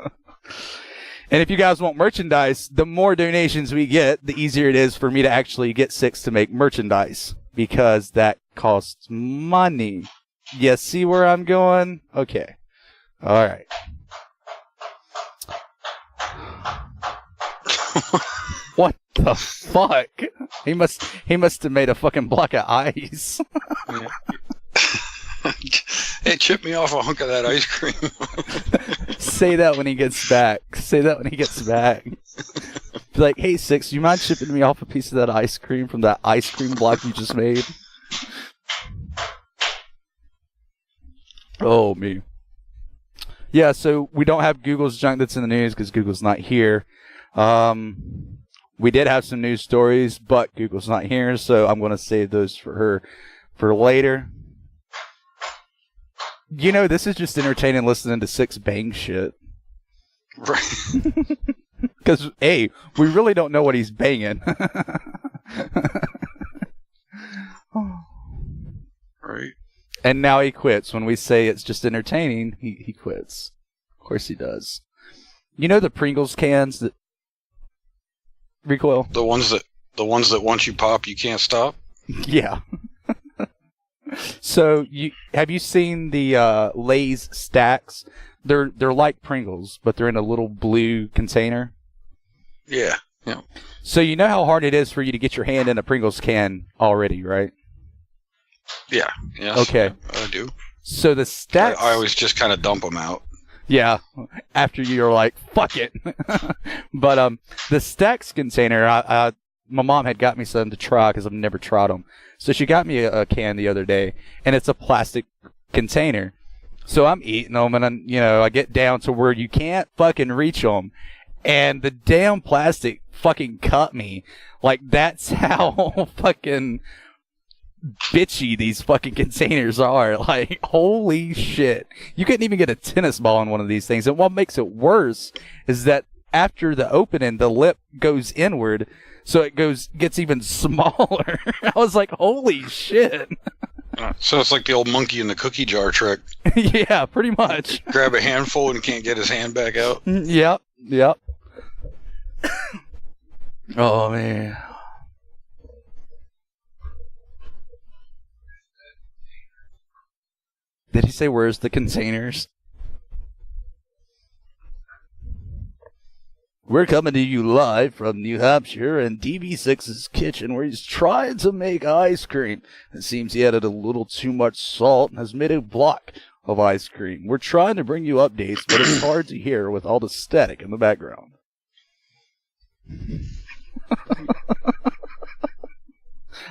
and if you guys want merchandise, the more donations we get, the easier it is for me to actually get Six to make merchandise. Because that costs money. You see where I'm going? Okay. All right. What the fuck? He must have made a fucking block of ice. Hey, chip me off a hunk of that ice cream. Say that when he gets back. Be like, hey, Six, you mind chipping me off a piece of that ice cream from that ice cream block you just made? Oh, me. Yeah, so we don't have Google's junk that's in the news because Google's not here. We did have some news stories, but Google's not here, so I'm going to save those for her for later. You know, this is just entertaining listening to Six bang shit. Right. Because, A, we really don't know what he's banging. Right. And now he quits. When we say it's just entertaining, he quits. Of course he does. You know the Pringles cans that Recoil? The ones that once you pop, you can't stop? Yeah. So have you seen the Lay's stacks? They're like Pringles, but they're in a little blue container. Yeah. Yeah. So you know how hard it is for you to get your hand in a Pringles can already, right? Yeah. Yes. Okay. I do. So the stacks. I always just kind of dump them out. Yeah. After you're like, fuck it. But the stacks container, my mom had got me some to try because I've never tried them. So she got me a can the other day, and it's a plastic container. So I'm eating them, and I get down to where you can't fucking reach them, and the damn plastic fucking cut me. Like, that's how fucking bitchy these fucking containers are. Like, holy shit. You couldn't even get a tennis ball in one of these things. And what makes it worse is that after the opening, the lip goes inward, so it gets even smaller. I was like, holy shit. So it's like the old monkey in the cookie jar trick. Yeah, pretty much. Grab a handful and can't get his hand back out. Yep. Oh, man. Did he say, where's the containers? We're coming to you live from New Hampshire and DV6's kitchen, where he's trying to make ice cream. It seems he added a little too much salt and has made a block of ice cream. We're trying to bring you updates, but it's hard to hear with all the static in the background.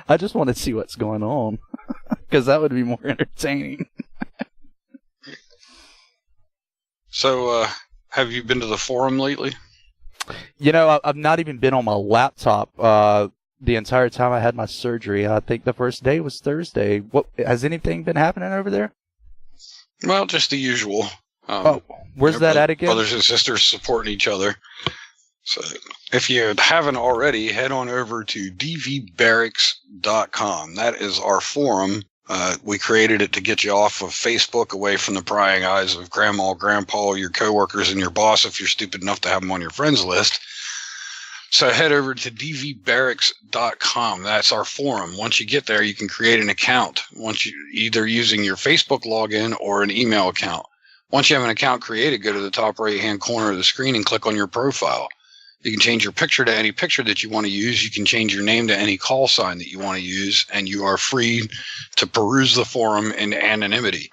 I just want to see what's going on, because that would be more entertaining. So, have you been to the forum lately? I've not even been on my laptop the entire time I had my surgery. I think the first day was Thursday. What has anything been happening over there? Well, just the usual. Where's that at again? Brothers and sisters supporting each other. So if you haven't already, head on over to dvbarracks.com. That is our forum. We created it to get you off of Facebook, away from the prying eyes of grandma, grandpa, your coworkers, and your boss if you're stupid enough to have them on your friends list. So head over to dvbarracks.com. That's our forum. Once you get there, you can create an account. Either using your Facebook login or an email account. Once you have an account created, go to the top right-hand corner of the screen and click on your profile. You can change your picture to any picture that you want to use. You can change your name to any call sign that you want to use, and you are free to peruse the forum in anonymity.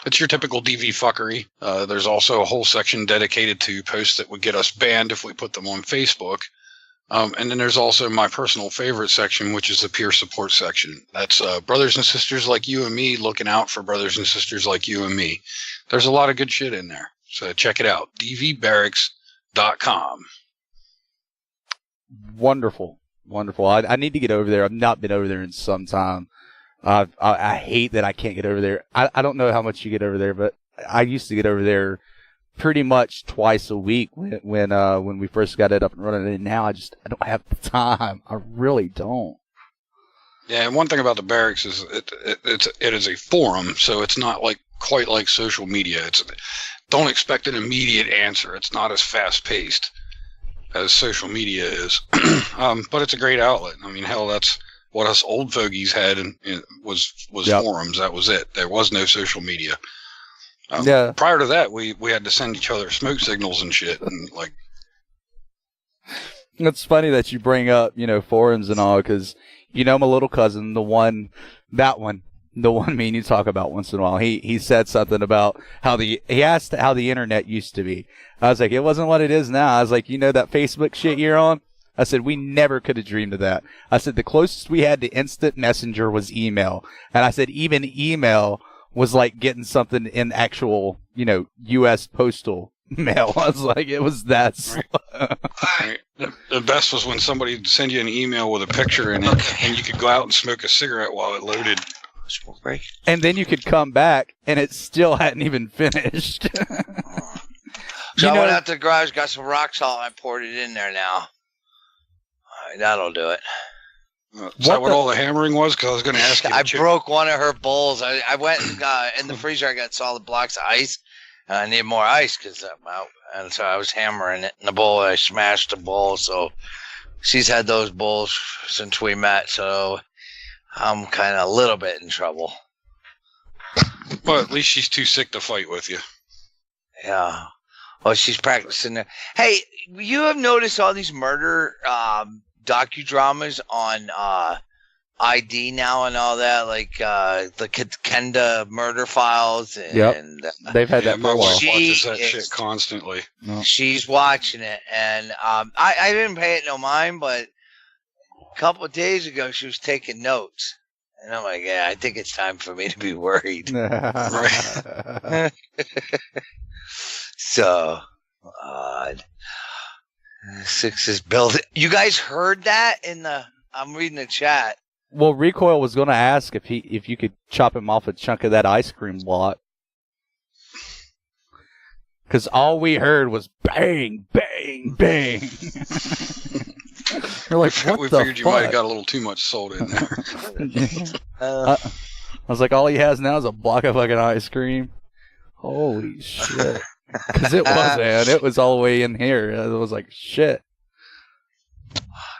It's your typical DV fuckery. There's also a whole section dedicated to posts that would get us banned if we put them on Facebook. And then there's also my personal favorite section, which is the peer support section. That's brothers and sisters like you and me looking out for brothers and sisters like you and me. There's a lot of good shit in there. So check it out. dvbarracks.com. Wonderful. I need to get over there. I've not been over there in some time. I hate that I can't get over there. I don't know how much you get over there, but I used to get over there pretty much twice a week when we first got it up and running, and now I don't have the time. I really don't. Yeah, and one thing about the barracks is it is a forum, so it's not quite like social media. Don't expect an immediate answer. It's not as fast paced as social media is, but it's a great outlet. I mean, hell, that's what us old fogies had was yep. Forums. That was it. There was no social media. Yeah. Prior to that, we had to send each other smoke signals and shit, and like. It's funny that you bring up, forums and all, because my little cousin, the one me and you talk about once in a while. He said something about he asked how the internet used to be. I was like, it wasn't what it is now. I was like, that Facebook shit you're on. I said, we never could have dreamed of that. I said, the closest we had to instant messenger was email. And I said, even email was like getting something in actual, U.S. postal mail. I was like, it was that slow. Right. The best was when somebody would send you an email with a picture in it, and you could go out and smoke a cigarette while it loaded. Smoke break. And then you could come back, and it still hadn't even finished. So I went out to the garage, got some rock salt, and I poured it in there now. That'll do it. Is that what all the hammering was? Because I was going to ask you. I broke one of her bowls. I went in the freezer. I got solid blocks of ice. And I need more ice because I'm out. And so I was hammering it in the bowl. I smashed the bowl. So she's had those bowls since we met. So I'm kind of a little bit in trouble. Well, at least she's too sick to fight with you. Yeah. Well, she's practicing there. Hey, you have noticed all these murder docudramas on ID now and all that, like the Kenda murder files. And they've had that for a while. She watches that shit constantly. No. She's watching it, and I didn't pay it no mind, but a couple of days ago she was taking notes, and I'm like, yeah, I think it's time for me to be worried. Right. So odd. 6 is building. You guys heard that I'm reading the chat. Well, Recoil was going to ask if you could chop him off a chunk of that ice cream block. Because all we heard was bang, bang, bang. You're like, what we the figured you fuck? might have got a little too much salt in there. I was like, all he has now is a block of fucking ice cream. Holy shit. Because it was, man. It was all the way in here. It was like, shit.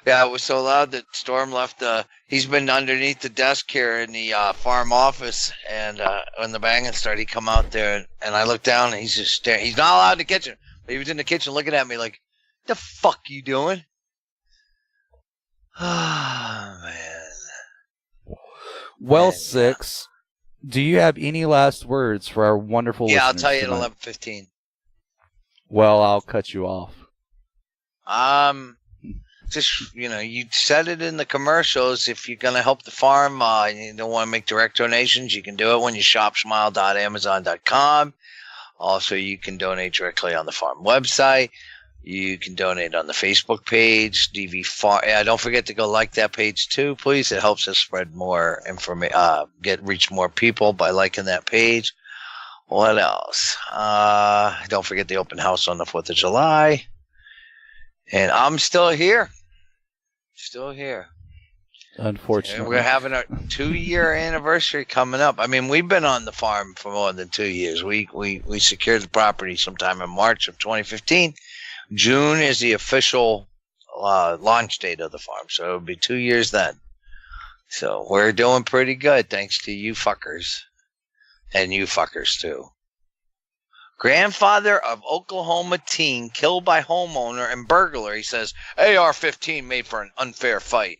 Yeah, it was so loud that Storm left. He's been underneath the desk here in the farm office, and when the banging started, he come out there, and I looked down, and he's just staring. He's not allowed in the kitchen, but he was in the kitchen looking at me like, the fuck you doing? Oh, man. Well, man, 6, do you have any last words for our wonderful listeners? Yeah, I'll tell you tonight? at 11:15. Well, I'll cut you off. Just, you said it in the commercials. If you're going to help the farm and you don't want to make direct donations, you can do it when you shop smile.amazon.com. Also, you can donate directly on the farm website. You can donate on the Facebook page, DV Farm. Yeah, don't forget to go like that page too, please. It helps us spread more information, reach more people by liking that page. What else? Don't forget the open house on the 4th of July. And I'm still here. Still here. Unfortunately. And we're having our 2-year anniversary coming up. I mean, we've been on the farm for more than 2 years. We secured the property sometime in March of 2015. June is the official launch date of the farm, so it'll be 2 years then. So we're doing pretty good, thanks to you fuckers. And you fuckers, too. Grandfather of Oklahoma teen killed by homeowner and burglar. He says, AR-15 made for an unfair fight.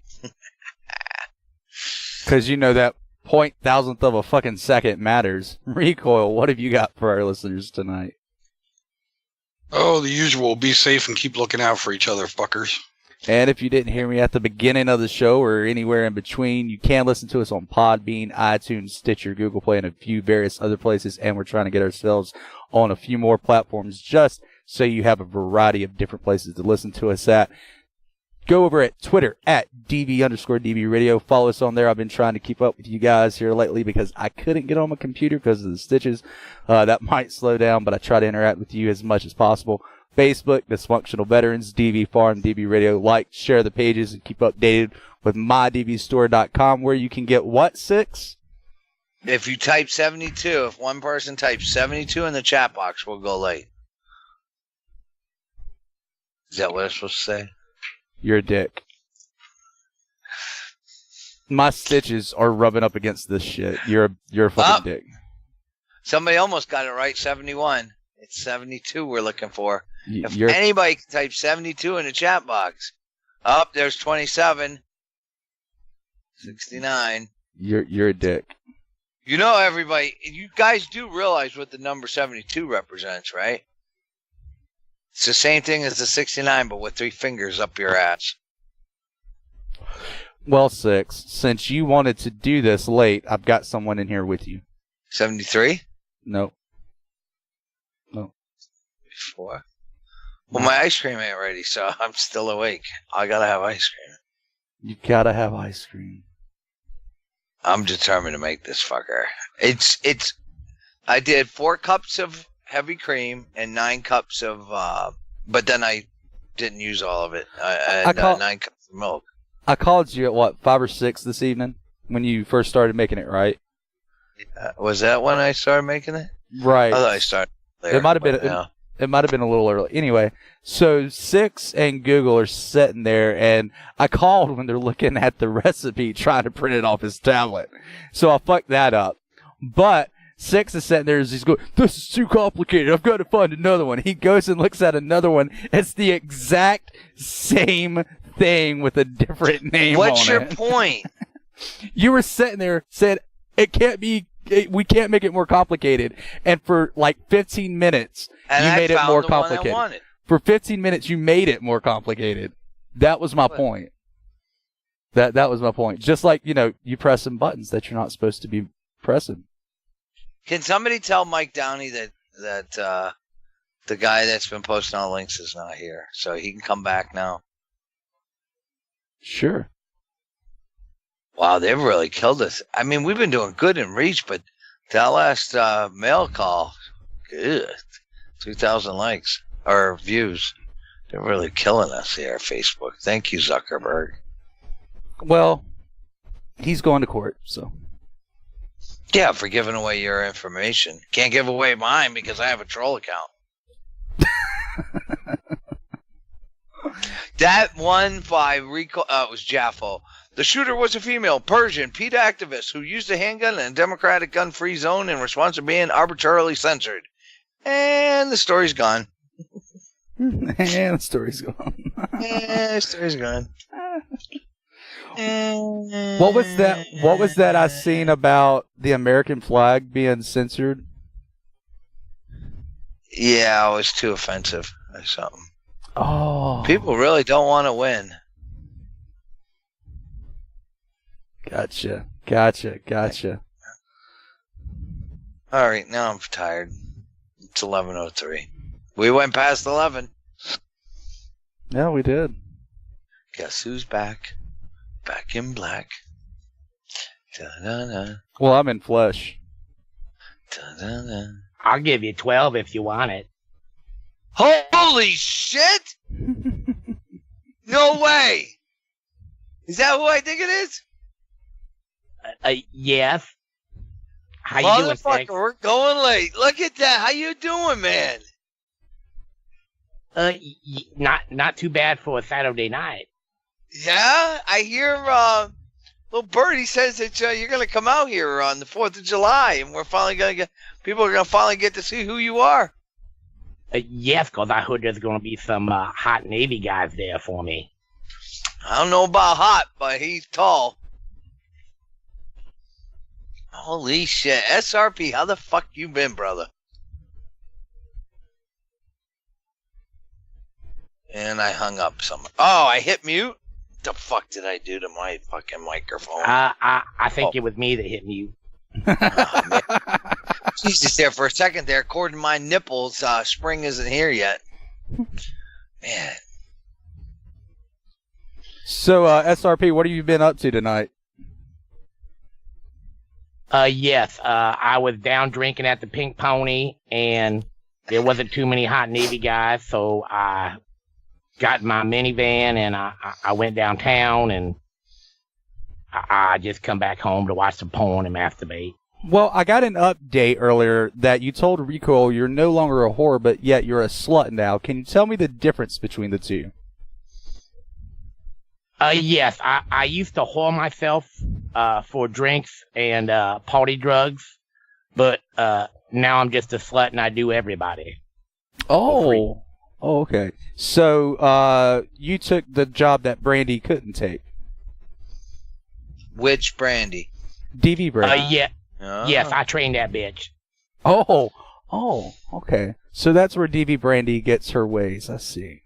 Because you know that 0.000th of a fucking second matters. Recoil, what have you got for our listeners tonight? Oh, the usual. Be safe and keep looking out for each other, fuckers. And if you didn't hear me at the beginning of the show or anywhere in between, you can listen to us on Podbean, iTunes, Stitcher, Google Play, and a few various other places. And we're trying to get ourselves on a few more platforms just so you have a variety of different places to listen to us at. Go over at Twitter at DV_DV Radio. Follow us on there. I've been trying to keep up with you guys here lately because I couldn't get on my computer because of the stitches. That might slow down, but I try to interact with you as much as possible. Facebook, Dysfunctional Veterans, DV Farm, DV Radio. Like, share the pages, and keep updated with mydvstore.com, where you can get what, 6? If you type 72, if one person types 72 in the chat box, we'll go late. Is that what I'm supposed to say? You're a dick. My stitches are rubbing up against this shit. You're a fucking dick. Somebody almost got it right, 71. It's 72 we're looking for. If You're- anybody can type 72 in the chat box. Up there's 27. 69. You're a dick. You know, everybody, you guys do realize what the number 72 represents, right? It's the same thing as the 69, but with 3 fingers up your ass. Well, 6, since you wanted to do this late, I've got someone in here with you. 73? No. 4. Well, my ice cream ain't ready, so I'm still awake. I gotta have ice cream. You gotta have ice cream. I'm determined to make this fucker. I did 4 cups of heavy cream and 9 cups of, but then I didn't use all of it. I had 9 cups of milk. I called you at what, 5 or 6 this evening when you first started making it, right? Was that when I started making it? Right. I thought I started later. It might have been. Yeah. It might have been a little early. Anyway, so 6 and Google are sitting there, and I called when they're looking at the recipe, trying to print it off his tablet. So I fucked that up. But 6 is sitting there, and he's going, "This is too complicated. I've got to find another one." He goes and looks at another one. It's the exact same thing with a different name on it. What's your point? You were sitting there, said, "It can't be. We can't make it more complicated." And for like 15 minutes, And you I made it found more the one I complicated. wanted. For 15 minutes, you made it more complicated. That was my point. That was my point. Just like, you press some buttons that you're not supposed to be pressing. Can somebody tell Mike Downey that the guy that's been posting all the links is not here, so he can come back now? Sure. Wow, they've really killed us. I mean, we've been doing good in reach, but that last mail call, good. 2,000 likes or views. They're really killing us here, Facebook. Thank you, Zuckerberg. Well, he's going to court, so. Yeah, for giving away your information. Can't give away mine because I have a troll account. That one by Recoil, it was Jaffo. The shooter was a female Persian PETA activist who used a handgun in a democratic gun-free zone in response to being arbitrarily censored. And the story's gone. And the story's gone. The story's gone. What was that I seen about the American flag being censored? Yeah, it was too offensive or something. Oh. People really don't want to win. Gotcha. All right, now I'm tired. It's 11:03. We went past 11. Yeah, we did. Guess who's back? Back in black. Da-da-da. Well, I'm in flesh. Da-da-da. I'll give you 12 if you want it. Holy shit! No way! Is that who I think it is? Yes. How you doing, Motherfucker, Six? we're going late. Look at that. How you doing, man? Not too bad for a Saturday night. Yeah, I hear little Birdie says that you're going to come out here on the 4th of July, and we're finally going to get, people are going to finally get to see who you are. Yes, because I heard there's going to be some hot Navy guys there for me. I don't know about hot, but he's tall. Holy shit. SRP, how the fuck you been, brother? And I hung up some. Oh, I hit mute? What the fuck did I do to my fucking microphone? I think it was me that hit mute. Jesus, there for a second there, according to my nipples, spring isn't here yet. Man. So, SRP, what have you been up to tonight? Yes, I was down drinking at the Pink Pony, and there wasn't too many hot Navy guys, so I got in my minivan, and I went downtown, and I just come back home to watch some porn and masturbate. Well, I got an update earlier that you told Recoil you're no longer a whore, but yet you're a slut now. Can you tell me the difference between the two? Yes, I used to whore myself for drinks and party drugs, but now I'm just a slut and I do everybody. Oh, okay. So you took the job that Brandy couldn't take. Which Brandy? DV Brandy. Yeah. Yes, I trained that bitch. Oh, okay. So that's where DV Brandy gets her ways. I see.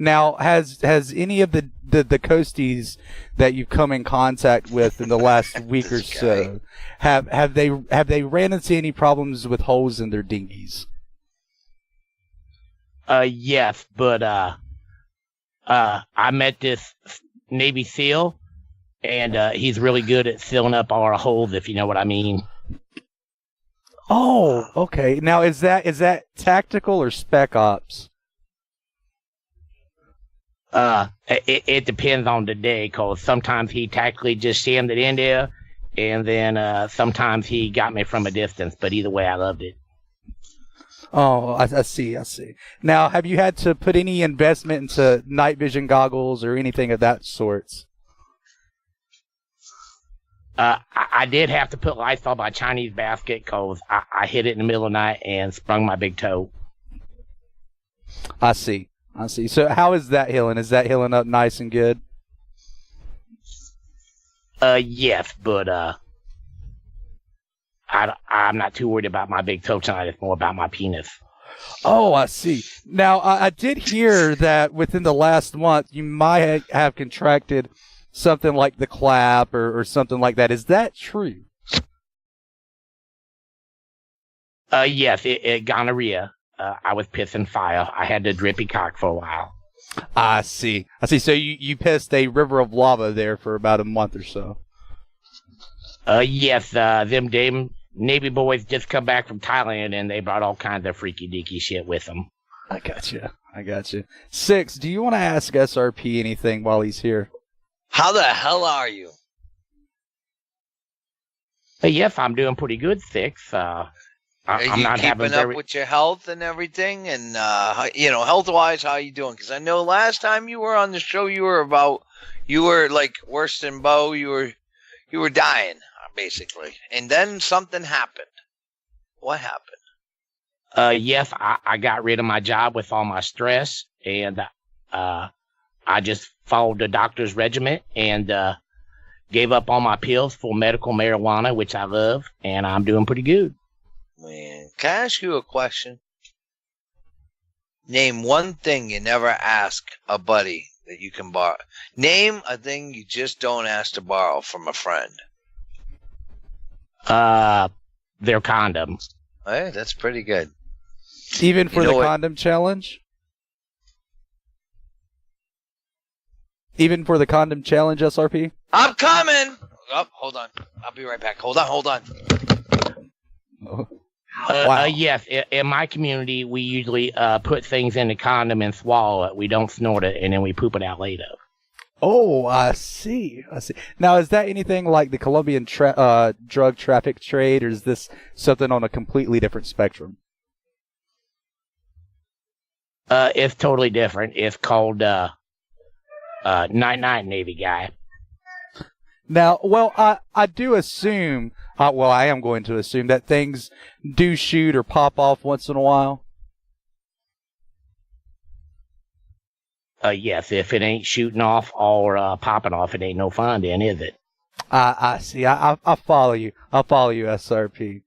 Now, has any of the coasties that you've come in contact with in the last week or so have they ran into any problems with holes in their dinghies? Yes, but I met this Navy SEAL, and he's really good at sealing up our holes, if you know what I mean. Oh, okay. Now, is that tactical or spec ops? It depends on the day, cause sometimes he tactically just jammed it in there, and then sometimes he got me from a distance. But either way, I loved it. Oh, I see. Now, have you had to put any investment into night vision goggles or anything of that sort? I did have to put lights on my Chinese basket because I hit it in the middle of the night and sprung my big toe. I see. So how is that healing? Is that healing up nice and good? Yes, but I'm not too worried about my big toe tonight. It's more about my penis. Oh, I see. Now, I did hear that within the last month you might have contracted something like the clap or something like that. Is that true? Yes, it gonorrhea. I was pissing fire. I had the drippy cock for a while. I see. So you pissed a river of lava there for about a month or so. Yes, them damn Navy boys just come back from Thailand and they brought all kinds of freaky deaky shit with them. I gotcha. Six, do you want to ask SRP anything while he's here? How the hell are you? Yes, I'm doing pretty good, Six. I'm not keeping up with your health and everything, and health-wise, how you doing? Because I know last time you were on the show, you were like worse than Bo. You were dying basically, and then something happened. What happened? Yes, I got rid of my job with all my stress, and I just followed the doctor's regimen and gave up all my pills for medical marijuana, which I love, and I'm doing pretty good. Man, can I ask you a question? Name one thing you never ask a buddy that you can borrow. Name a thing you just don't ask to borrow from a friend. Their condom. Hey, that's pretty good. Even for the condom challenge? Even for the condom challenge, SRP? I'm coming! Oh, hold on. I'll be right back. Hold on. Oh. Wow. Yes, in my community, we usually put things in the condom and swallow it. We don't snort it, and then we poop it out later. Oh, I see. Now, is that anything like the Colombian drug traffic trade, or is this something on a completely different spectrum? It's totally different. It's called Night Navy guy. Now, well, I do assume, I am going to assume that things do shoot or pop off once in a while. Yes, if it ain't shooting off or popping off, it ain't no fun then, is it? I see. I follow you. SRP.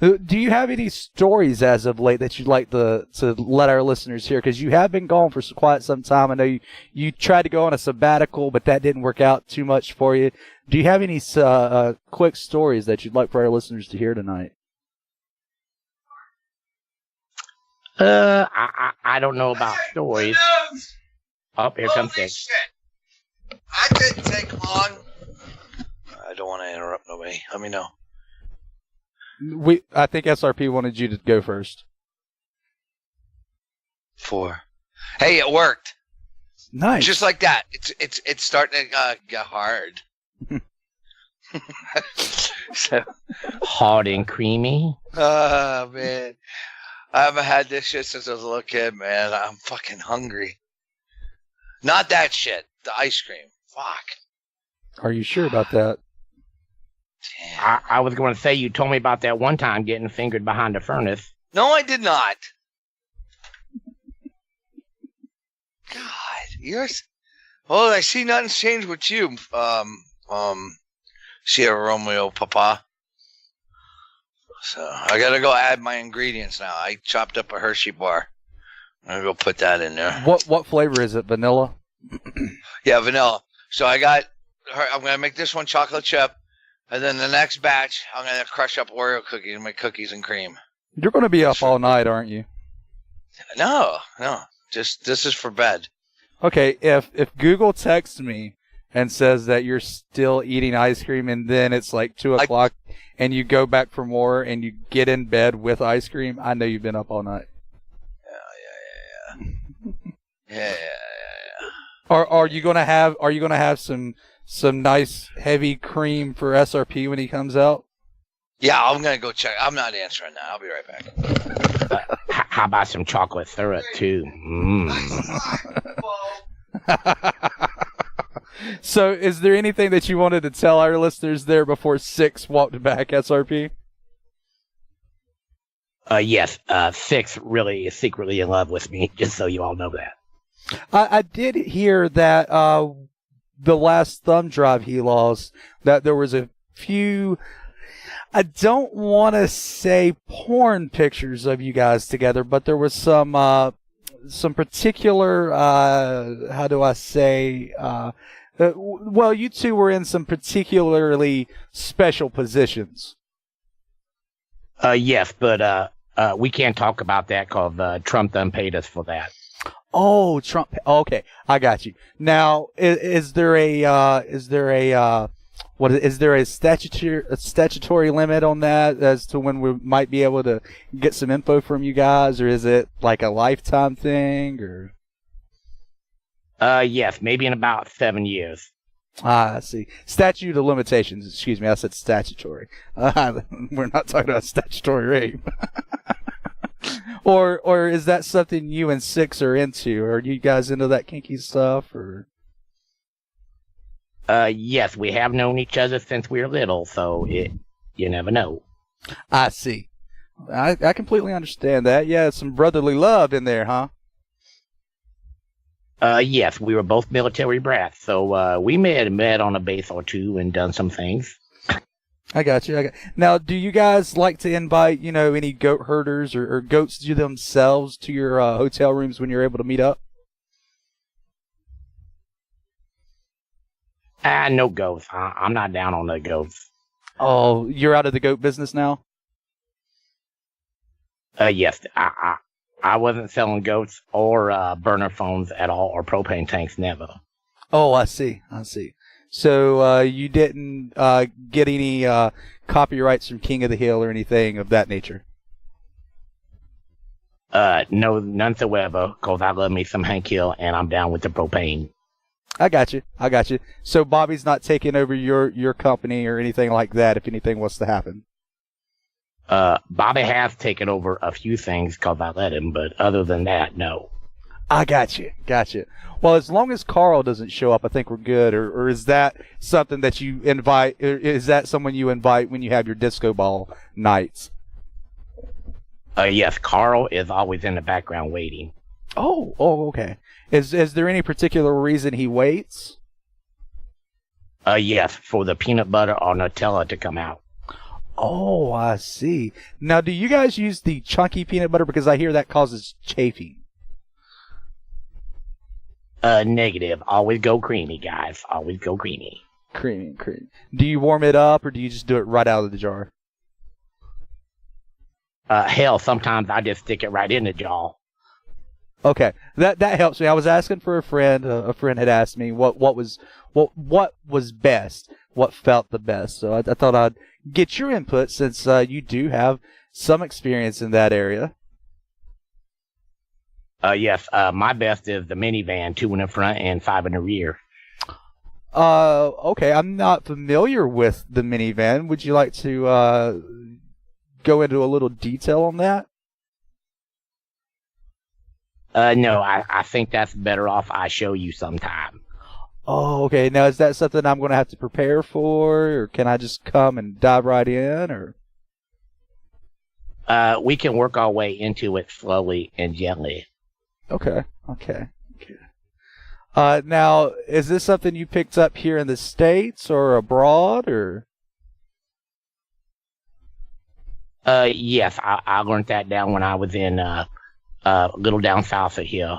Do you have any stories as of late that you'd like to let our listeners hear? Because you have been gone for quite some time. I know you tried to go on a sabbatical, but that didn't work out too much for you. Do you have any quick stories that you'd like for our listeners to hear tonight? I don't know about stories. Oh, here comes Dick. I didn't take long. I don't want to interrupt nobody. Let me know. I think SRP wanted you to go first. 4. Hey, it worked. Nice. Just like that. It's starting to get hard. So hard and creamy. Oh man, I haven't had this shit since I was a little kid, man. I'm fucking hungry. Not that shit. The ice cream. Fuck. Are you sure about that? I was going to say, you told me about that one time getting fingered behind the furnace. No, I did not. God, yours. Well, I see nothing's changed with you. Sierra Romeo, Papa. So I gotta go add my ingredients now. I chopped up a Hershey bar. I'm gonna go put that in there. What flavor is it? Vanilla? Yeah, vanilla. So I'm gonna make this one chocolate chip. And then the next batch, I'm going to crush up Oreo cookies and make cookies and cream. You're going to be up all night, aren't you? No. Just this is for bed. Okay, if Google texts me and says that you're still eating ice cream and then it's like 2 o'clock and you go back for more and you get in bed with ice cream, I know you've been up all night. Yeah. Are you going to have some nice heavy cream for SRP when he comes out? Yeah, I'm going to go check. I'm not answering that. I'll be right back. How about some chocolate syrup, too? So, is there anything that you wanted to tell our listeners there before 6 walked back, SRP? Yes, 6 really is secretly in love with me, just so you all know that. I did hear that the last thumb drive he lost, that there was a few, I don't want to say porn pictures of you guys together, but there was some particular, how do I say, well, you two were in some particularly special positions. Yes, but we can't talk about that because Trump done paid us for that. Oh, Trump. Okay, I got you. Now, is there a statutory limit on that as to when we might be able to get some info from you guys, or is it like a lifetime thing, or? Yes, maybe in about 7 years. I see. Statute of limitations. Excuse me, I said statutory. We're not talking about statutory rape. Or is that something you and Six are into? Are you guys into that kinky stuff, or? Yes, we have known each other since we were little, so you never know. I see. I completely understand that. Yeah, some brotherly love in there, huh? Yes, we were both military brats, so we met on a base or two and done some things. I got you. Now, do you guys like to invite, any goat herders or goats themselves to your hotel rooms when you're able to meet up? No goats. I'm not down on the goats. Oh, you're out of the goat business now? Yes. I wasn't selling goats or burner phones at all, or propane tanks, never. Oh, I see. So you didn't get any copyrights from King of the Hill or anything of that nature? No, none whatsoever, because I love me some Hank Hill, and I'm down with the propane. I got you. So Bobby's not taking over your company or anything like that if anything was to happen? Bobby has taken over a few things because I let him, but other than that, no. I got you. Well, as long as Carl doesn't show up, I think we're good. Or is that something that you invite? Is that someone you invite when you have your disco ball nights? Yes, Carl is always in the background waiting. Oh, okay. Is there any particular reason he waits? Yes, for the peanut butter or Nutella to come out. Oh, I see. Now, do you guys use the chunky peanut butter? Because I hear that causes chafing. Negative. Always go creamy, guys. Always go creamy. Creamy. Do you warm it up, or do you just do it right out of the jar? Hell, sometimes I just stick it right in the jar. Okay, that helps me. I was asking for a friend. A friend had asked me what was best, what felt the best. So I thought I'd get your input since you do have some experience in that area. Yes, my best is the minivan, 2 in the front and 5 in the rear. Okay, I'm not familiar with the minivan. Would you like to go into a little detail on that? No, I think that's better off I show you sometime. Oh, okay. Now, is that something I'm going to have to prepare for, or can I just come and dive right in, or? We can work our way into it slowly and gently. Okay. Now, is this something you picked up here in the States or abroad, or? Yes, I learned that down when I was in a little down south of here.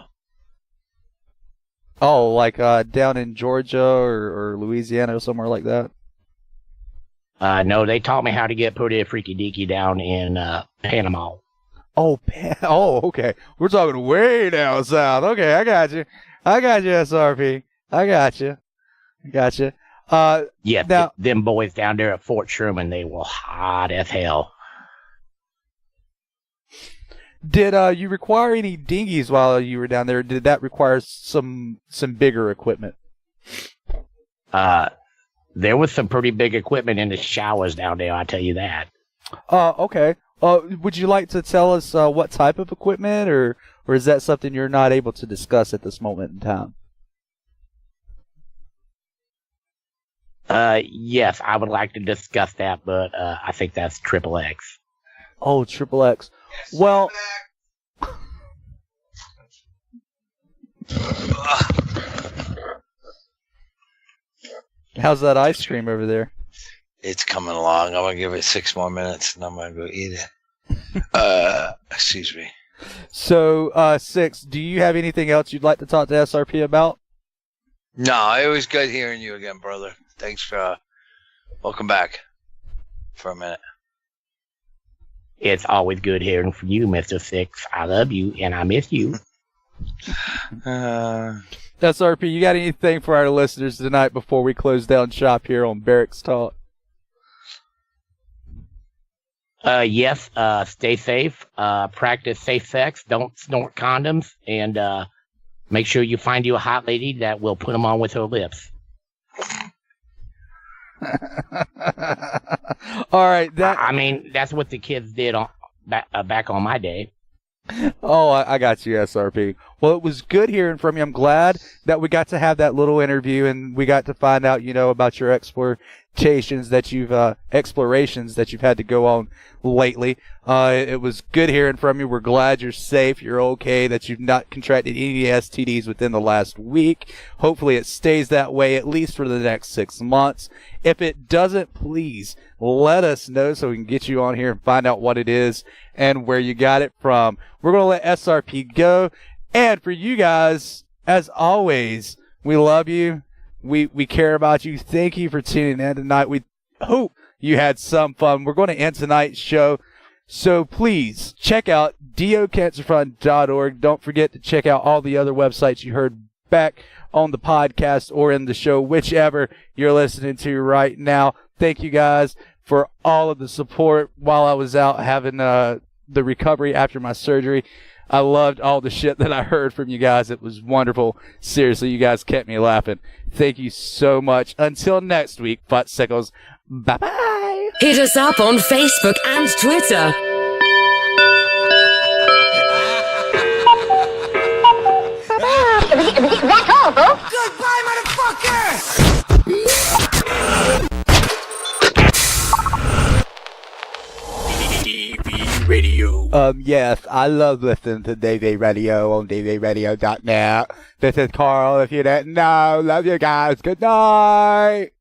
Oh, like down in Georgia or Louisiana or somewhere like that? No, they taught me how to get pretty freaky deaky down in Panama. Oh, okay. We're talking way down south. Okay, I got you, SRP. I got you. Yeah, now, them boys down there at Fort Sherman, they were hot as hell. Did you require any dinghies while you were down there? Did that require some bigger equipment? There was some pretty big equipment in the showers down there, I'll tell you that. Okay. Would you like to tell us what type of equipment, or is that something you're not able to discuss at this moment in time? Yes, I would like to discuss that, but I think that's XXX. Oh, XXX. Well, how's that ice cream over there? It's coming along. I'm going to give it 6 more minutes, and I'm going to go eat it. Excuse me. So, 6, do you have anything else you'd like to talk to SRP about? No, it was good hearing you again, brother. Thanks for welcome back for a minute. It's always good hearing from you, Mr. 6. I love you, and I miss you. SRP, you got anything for our listeners tonight before we close down shop here on Barracks Talk? Yes, stay safe, practice safe sex, don't snort condoms, and make sure you find you a hot lady that will put them on with her lips. All right, I mean, that's what the kids did back on my day. Oh, I got you, SRP. Well, it was good hearing from you. I'm glad that we got to have that little interview and we got to find out, about your explorations that you've had to go on lately. It was good hearing from you. We're glad you're safe, you're okay, that you've not contracted any STDs within the last week. Hopefully it stays that way at least for the next 6 months. If it doesn't, please let us know so we can get you on here and find out what it is and where you got it from. We're going to let SRP go. And for you guys, as always, we love you. We care about you. Thank you for tuning in tonight. We hope you had some fun. We're going to end tonight's show. So please check out docancerfund.org. Don't forget to check out all the other websites you heard back on the podcast or in the show, whichever you're listening to right now. Thank you guys for all of the support while I was out having the recovery after my surgery. I loved all the shit that I heard from you guys. It was wonderful. Seriously, you guys kept me laughing. Thank you so much. Until next week, butt sickles. Bye-bye. Hit us up on Facebook and Twitter. That's all, folks. Goodbye, motherfucker! DV Radio. Yes, I love listening to DV Radio on dvradio.net. This is Carl. If you didn't know, love you guys. Good night.